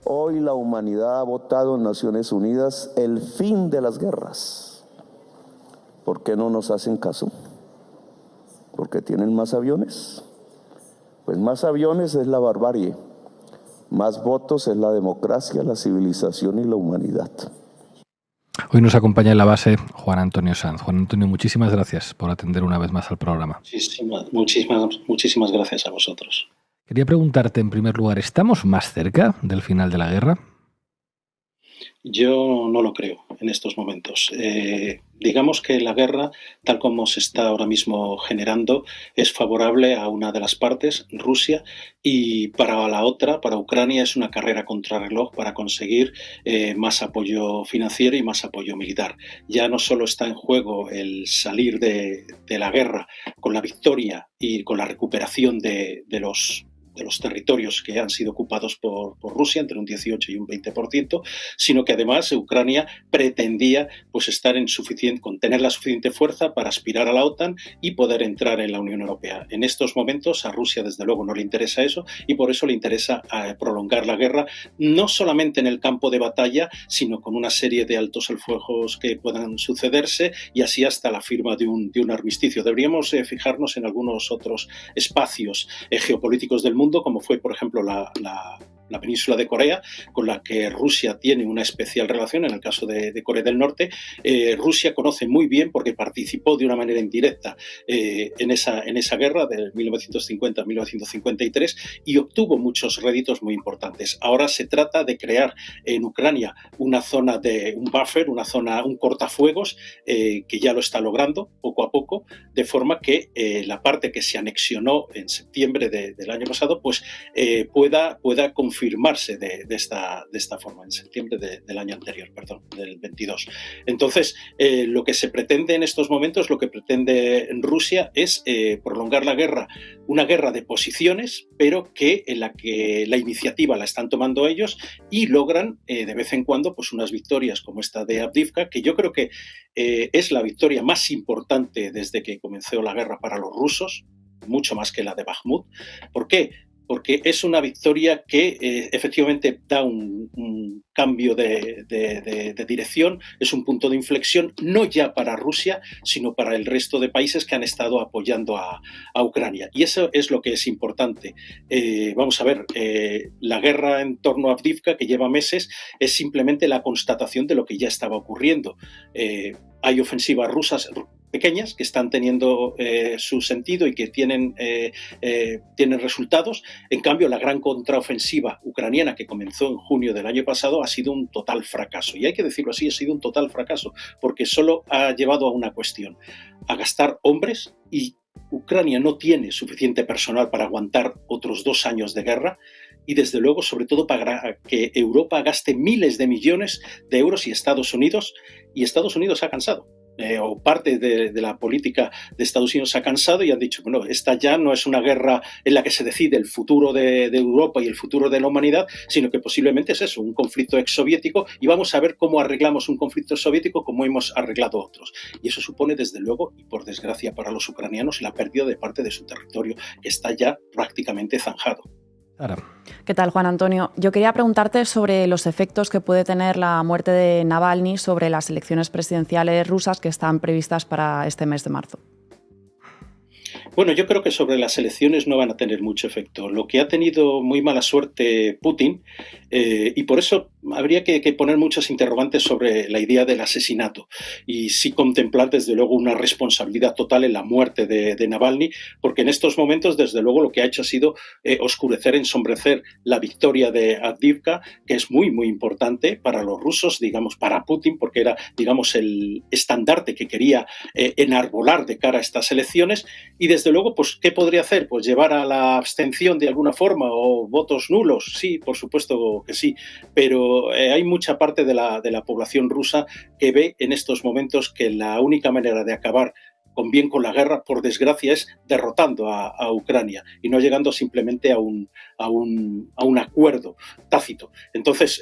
Hoy la humanidad ha votado en Naciones Unidas el fin de las guerras. ¿Por qué no nos hacen caso? ¿Porque tienen más aviones? Pues más aviones es la barbarie. Más votos es la democracia, la civilización y la humanidad. Hoy nos acompaña en la base Juan Antonio Sanz. Juan Antonio, muchísimas gracias por atender una vez más al programa. Muchísimas gracias a vosotros. Quería preguntarte, en primer lugar, ¿estamos más cerca del final de la guerra? Yo no lo creo en estos momentos. Digamos que la guerra, tal como se está ahora mismo generando, es favorable a una de las partes, Rusia, y para la otra, para Ucrania, es una carrera contrarreloj para conseguir más apoyo financiero y más apoyo militar. Ya no solo está en juego el salir de la guerra con la victoria y con la recuperación de los territorios que han sido ocupados por Rusia, entre un 18 y un 20%, sino que además Ucrania pretendía pues, tener la suficiente fuerza para aspirar a la OTAN y poder entrar en la Unión Europea. En estos momentos a Rusia desde luego no le interesa eso y por eso le interesa prolongar la guerra, no solamente en el campo de batalla, sino con una serie de altos el fuegos que puedan sucederse y así hasta la firma de un armisticio. Deberíamos fijarnos en algunos otros espacios geopolíticos del mundo, como fue, por ejemplo, la península de Corea, con la que Rusia tiene una especial relación, en el caso de Corea del Norte. Rusia conoce muy bien, porque participó de una manera indirecta en esa guerra de 1950 a 1953 y obtuvo muchos réditos muy importantes. Ahora se trata de crear en Ucrania una zona un buffer, un cortafuegos, que ya lo está logrando poco a poco, de forma que la parte que se anexionó en septiembre del año pasado pues pueda confirmarse de esta forma, en septiembre del año anterior, del 22. Entonces, lo que se pretende en estos momentos, lo que pretende Rusia es prolongar la guerra, una guerra de posiciones, pero en la que la iniciativa la están tomando ellos y logran de vez en cuando pues unas victorias como esta de Avdiivka, que yo creo que es la victoria más importante desde que comenzó la guerra para los rusos, mucho más que la de Bakhmut. ¿Por qué? Porque es una victoria que efectivamente da un cambio de dirección, es un punto de inflexión, no ya para Rusia, sino para el resto de países que han estado apoyando a Ucrania. Y eso es lo que es importante. Vamos a ver, la guerra en torno a Avdiivka, que lleva meses, es simplemente la constatación de lo que ya estaba ocurriendo. Hay ofensivas rusas pequeñas que están teniendo su sentido y que tienen resultados. En cambio, la gran contraofensiva ucraniana que comenzó en junio del año pasado ha sido un total fracaso. Y hay que decirlo así, ha sido un total fracaso, porque solo ha llevado a una cuestión, a gastar hombres, y Ucrania no tiene suficiente personal para aguantar otros 2 años de guerra, y desde luego, sobre todo, para que Europa gaste miles de millones de euros y Estados Unidos ha cansado. O parte de la política de Estados Unidos ha cansado y han dicho, bueno, esta ya no es una guerra en la que se decide el futuro de Europa y el futuro de la humanidad, sino que posiblemente es eso, un conflicto exsoviético, y vamos a ver cómo arreglamos un conflicto soviético como hemos arreglado otros. Y eso supone, desde luego, y por desgracia para los ucranianos, la pérdida de parte de su territorio, que está ya prácticamente zanjado. ¿Qué tal, Juan Antonio? Yo quería preguntarte sobre los efectos que puede tener la muerte de Navalny sobre las elecciones presidenciales rusas que están previstas para este mes de marzo. Bueno, yo creo que sobre las elecciones no van a tener mucho efecto. Lo que ha tenido muy mala suerte Putin, y por eso habría que poner muchos interrogantes sobre la idea del asesinato y sí contemplar desde luego una responsabilidad total en la muerte de Navalny, porque en estos momentos desde luego lo que ha hecho ha sido oscurecer, ensombrecer la victoria de Avdiivka, que es muy muy importante para los rusos, digamos para Putin, porque era digamos el estandarte que quería enarbolar de cara a estas elecciones. Y desde luego, pues, ¿qué podría hacer? Pues llevar a la abstención de alguna forma o votos nulos. Sí, por supuesto que sí, pero hay mucha parte de la población rusa que ve en estos momentos que la única manera de acabar bien con la guerra, por desgracia, es derrotando a Ucrania y no llegando simplemente a un acuerdo tácito. Entonces,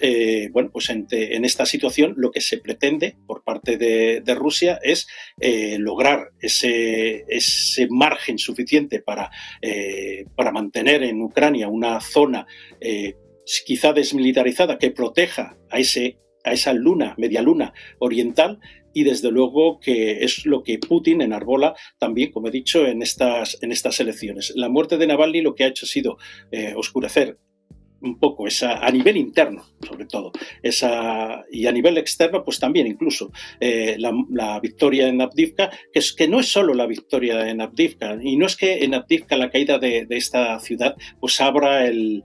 pues en esta situación lo que se pretende por parte de Rusia es lograr ese margen suficiente para mantener en Ucrania una zona quizá desmilitarizada que proteja a esa media luna oriental, y desde luego que es lo que Putin enarbola también, como he dicho, en estas elecciones. La muerte de Navalny lo que ha hecho ha sido oscurecer un poco a nivel interno, sobre todo, y a nivel externo, pues también incluso la victoria en Avdiivka, que no es solo la victoria en Avdiivka, y no es que en Avdiivka la caída de esta ciudad pues abra el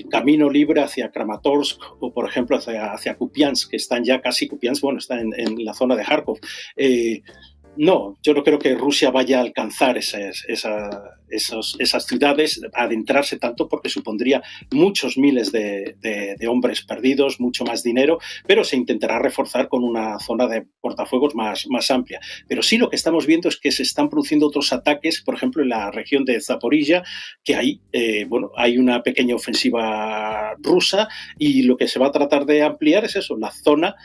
camino libre hacia Kramatorsk o, por ejemplo, hacia Kupiansk, que están ya casi, Kupiansk, está en la zona de Kharkov. No, yo no creo que Rusia vaya a alcanzar esas ciudades, a adentrarse tanto, porque supondría muchos miles de hombres perdidos, mucho más dinero, pero se intentará reforzar con una zona de cortafuegos más amplia. Pero sí, lo que estamos viendo es que se están produciendo otros ataques, por ejemplo, en la región de Zaporilla, que ahí hay una pequeña ofensiva rusa, y lo que se va a tratar de ampliar es eso, la zona,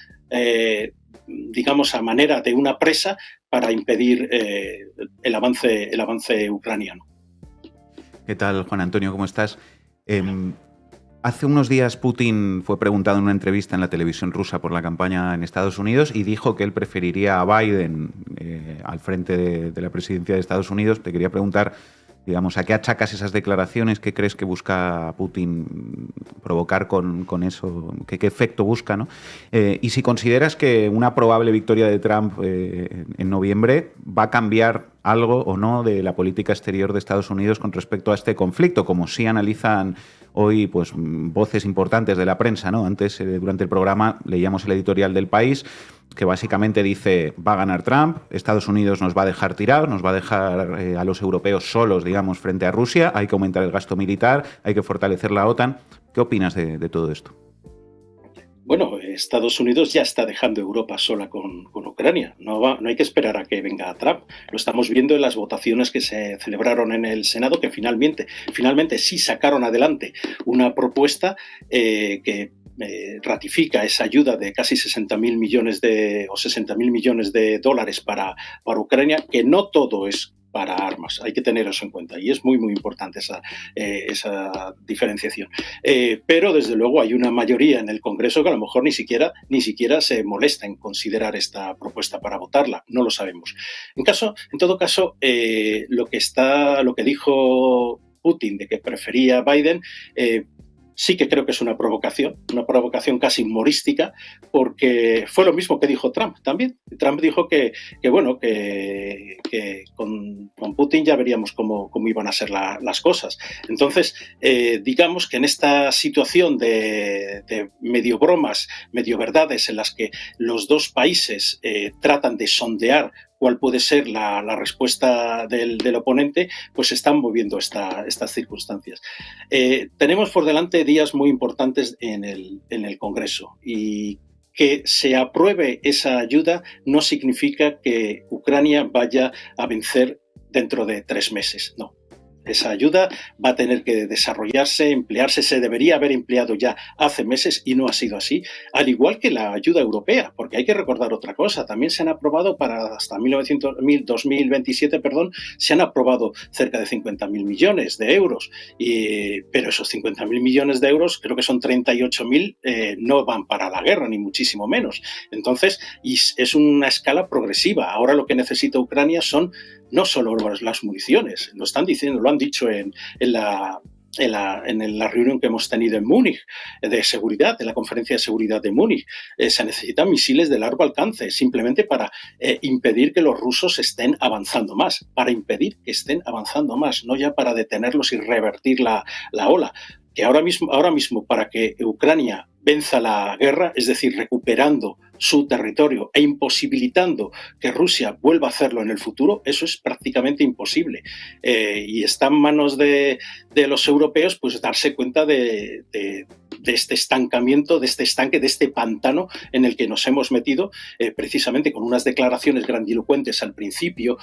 digamos, a manera de una presa para impedir el avance ucraniano. ¿Qué tal, Juan Antonio? ¿Cómo estás? Hace unos días Putin fue preguntado en una entrevista en la televisión rusa por la campaña en Estados Unidos y dijo que él preferiría a Biden al frente de la presidencia de Estados Unidos. Te quería preguntar, digamos, ¿a qué achacas esas declaraciones? ¿Qué crees que busca Putin provocar con eso? ¿Qué efecto busca, ¿no? Y si consideras que una probable victoria de Trump en noviembre va a cambiar algo o no de la política exterior de Estados Unidos con respecto a este conflicto, como sí analizan hoy pues voces importantes de la prensa, ¿no? Antes, durante el programa, leíamos el editorial del País, que básicamente dice: va a ganar Trump, Estados Unidos nos va a dejar tirados, nos va a dejar a los europeos solos, digamos, frente a Rusia, hay que aumentar el gasto militar, hay que fortalecer la OTAN. ¿Qué opinas de todo esto? Bueno, Estados Unidos ya está dejando Europa sola con Ucrania. No hay que esperar a que venga Trump. Lo estamos viendo en las votaciones que se celebraron en el Senado, que finalmente sí sacaron adelante una propuesta que ratifica esa ayuda de casi 60.000 millones de dólares para Ucrania, que no todo es para armas, hay que tener eso en cuenta, y es muy muy importante esa diferenciación. Pero desde luego hay una mayoría en el Congreso que a lo mejor ni siquiera se molesta en considerar esta propuesta para votarla, no lo sabemos. En todo caso, lo que dijo Putin de que prefería a Biden, sí que creo que es una provocación casi humorística, porque fue lo mismo que dijo Trump también. Trump dijo que con Putin ya veríamos cómo iban a ser las cosas. Entonces, digamos que en esta situación de medio bromas, medio verdades, en las que los dos países tratan de sondear cuál puede ser la respuesta del oponente, pues se están moviendo estas circunstancias. Tenemos por delante días muy importantes en el Congreso, y que se apruebe esa ayuda no significa que Ucrania vaya a vencer dentro de 3 meses, no. Esa ayuda va a tener que desarrollarse, emplearse, se debería haber empleado ya hace meses y no ha sido así, al igual que la ayuda europea, porque hay que recordar otra cosa, también se han aprobado hasta 2027, se han aprobado cerca de 50.000 millones de euros, pero esos 50.000 millones de euros, creo que son 38.000, no van para la guerra, ni muchísimo menos. Entonces, es una escala progresiva. Ahora lo que necesita Ucrania son no solo las municiones, lo están diciendo, lo han dicho en la reunión que hemos tenido en Múnich de seguridad, de la conferencia de seguridad de Múnich. Se necesitan misiles de largo alcance, simplemente para impedir que los rusos estén avanzando más, no ya para detenerlos y revertir la ola. Que ahora mismo, para que Ucrania venza la guerra, es decir, recuperando su territorio e imposibilitando que Rusia vuelva a hacerlo en el futuro, eso es prácticamente imposible. Y está en manos de los europeos pues darse cuenta de este estancamiento, de este estanque, de este pantano en el que nos hemos metido, precisamente con unas declaraciones grandilocuentes al principio,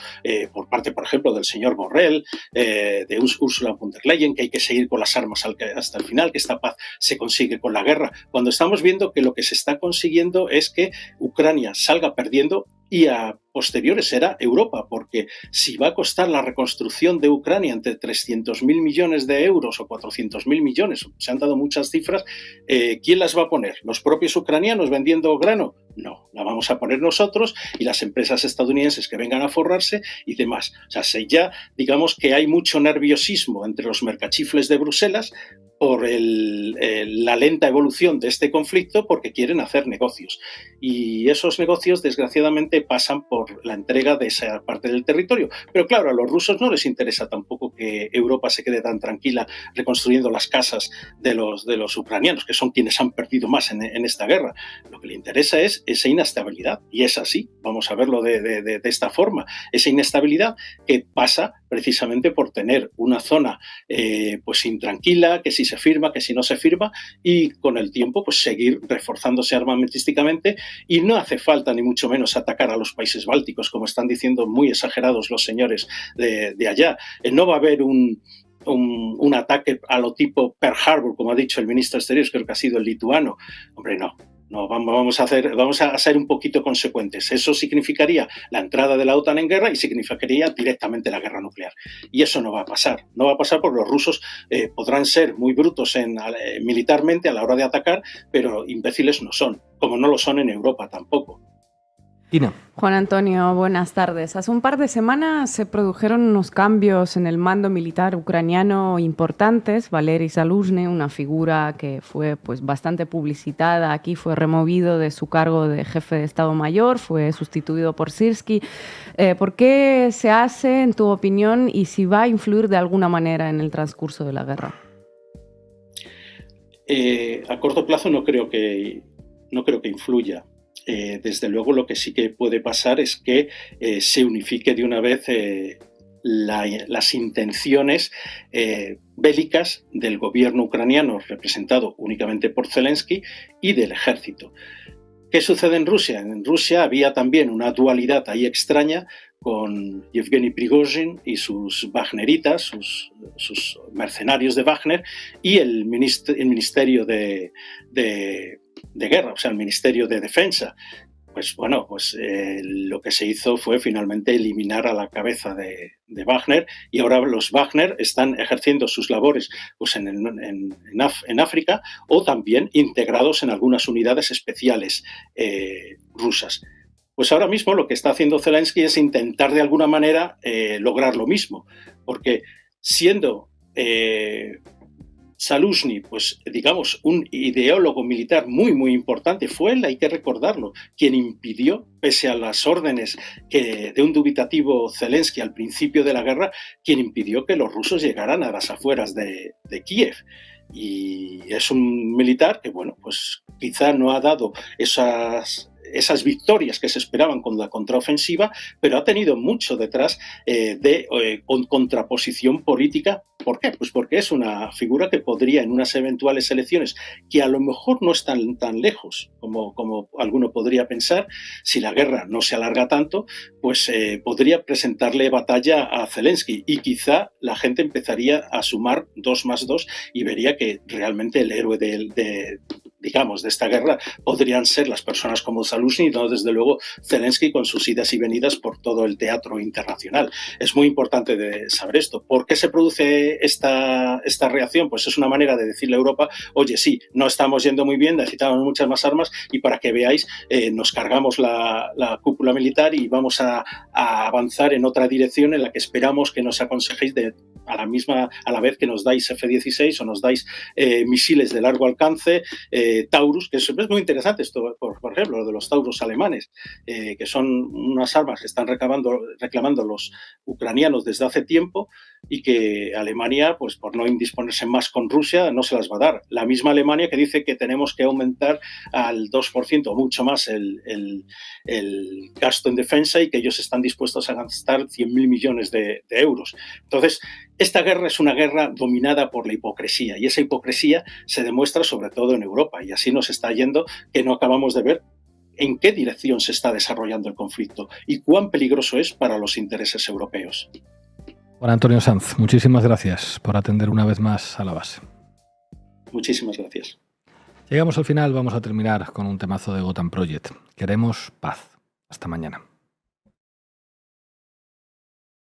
por parte, por ejemplo, del señor Borrell, de Ursula von der Leyen, que hay que seguir con las armas hasta el final, que esta paz se consigue con la guerra, cuando estamos viendo que lo que se está consiguiendo es que Ucrania salga perdiendo y a posteriores será Europa, porque si va a costar la reconstrucción de Ucrania entre 300.000 millones de euros o 400.000 millones, se han dado muchas cifras, ¿quién las va a poner? ¿Los propios ucranianos vendiendo grano? No, la vamos a poner nosotros y las empresas estadounidenses que vengan a forrarse y demás. O sea, ya digamos que hay mucho nerviosismo entre los mercachifles de Bruselas por la lenta evolución de este conflicto, porque quieren hacer negocios. Y esos negocios, desgraciadamente, pasan por la entrega de esa parte del territorio. Pero claro, a los rusos no les interesa tampoco que Europa se quede tan tranquila reconstruyendo las casas de los ucranianos, que son quienes han perdido más en esta guerra. Lo que le interesa es esa inestabilidad. Y es así, vamos a verlo de esta forma. Esa inestabilidad que pasa precisamente por tener una zona pues intranquila, que si se firma, que si no se firma, y con el tiempo pues seguir reforzándose armamentísticamente, y no hace falta ni mucho menos atacar a los países bálticos, como están diciendo muy exagerados los señores de allá. No va a haber un ataque a lo tipo Pearl Harbor, como ha dicho el ministro de Exteriores, creo que ha sido el lituano. Hombre, no. No, vamos a ser un poquito consecuentes. Eso significaría la entrada de la OTAN en guerra y significaría directamente la guerra nuclear. Y eso no va a pasar. No va a pasar porque los rusos podrán ser muy brutos militarmente a la hora de atacar, pero imbéciles no son, como no lo son en Europa tampoco. Juan Antonio, buenas tardes. Hace un par de semanas se produjeron unos cambios en el mando militar ucraniano importantes. Valery Zaluzhny, una figura que fue pues bastante publicitada aquí, fue removido de su cargo de jefe de Estado Mayor, fue sustituido por Syrskyi. ¿Por qué se hace, en tu opinión, y si va a influir de alguna manera en el transcurso de la guerra? A corto plazo no creo que influya. Desde luego lo que sí que puede pasar es que se unifique de una vez las intenciones bélicas del gobierno ucraniano, representado únicamente por Zelensky, y del ejército. ¿Qué sucede en Rusia? En Rusia había también una dualidad ahí extraña con Yevgeny Prigozhin y sus Wagneritas, sus mercenarios de Wagner, y el ministerio de guerra, o sea, el Ministerio de Defensa. Pues bueno, lo que se hizo fue finalmente eliminar a la cabeza de Wagner, y ahora los Wagner están ejerciendo sus labores pues en África, o también integrados en algunas unidades especiales rusas. Pues ahora mismo lo que está haciendo Zelensky es intentar de alguna manera lograr lo mismo, porque siendo Zaluzhny, pues digamos, un ideólogo militar muy, muy importante, fue él, hay que recordarlo, quien impidió, pese a las órdenes de un dubitativo Zelensky al principio de la guerra, quien impidió que los rusos llegaran a las afueras de Kiev. Y es un militar que, bueno, pues quizá no ha dado esas victorias que se esperaban con la contraofensiva, pero ha tenido mucho detrás con contraposición política. ¿Por qué? Pues porque es una figura que podría, en unas eventuales elecciones, que a lo mejor no están tan lejos como alguno podría pensar, si la guerra no se alarga tanto, pues podría presentarle batalla a Zelensky, y quizá la gente empezaría a sumar 2 más 2 y vería que realmente el héroe de esta guerra podrían ser las personas como Zaluzhny, no desde luego Zelensky con sus idas y venidas por todo el teatro internacional. Es muy importante saber esto. ¿Por qué se produce esta reacción? Pues es una manera de decirle a Europa, oye, sí, no estamos yendo muy bien, necesitamos muchas más armas, y para que veáis, nos cargamos la cúpula militar y vamos a avanzar en otra dirección en la que esperamos que nos aconsejéis a la vez que nos dais F-16 o nos dais misiles de largo alcance, Taurus, que es muy interesante esto, por ejemplo, lo de los Taurus alemanes, que son unas armas que están reclamando los ucranianos desde hace tiempo, y que Alemania, pues por no indisponerse más con Rusia, no se las va a dar. La misma Alemania que dice que tenemos que aumentar al 2% o mucho más el gasto en defensa y que ellos están dispuestos a gastar 100.000 millones de euros. Entonces, esta guerra es una guerra dominada por la hipocresía y esa hipocresía se demuestra sobre todo en Europa y así nos está yendo que no acabamos de ver en qué dirección se está desarrollando el conflicto y cuán peligroso es para los intereses europeos. Juan Antonio Sanz, muchísimas gracias por atender una vez más a La Base. Muchísimas gracias. Llegamos al final, vamos a terminar con un temazo de Gotham Project. Queremos paz. Hasta mañana.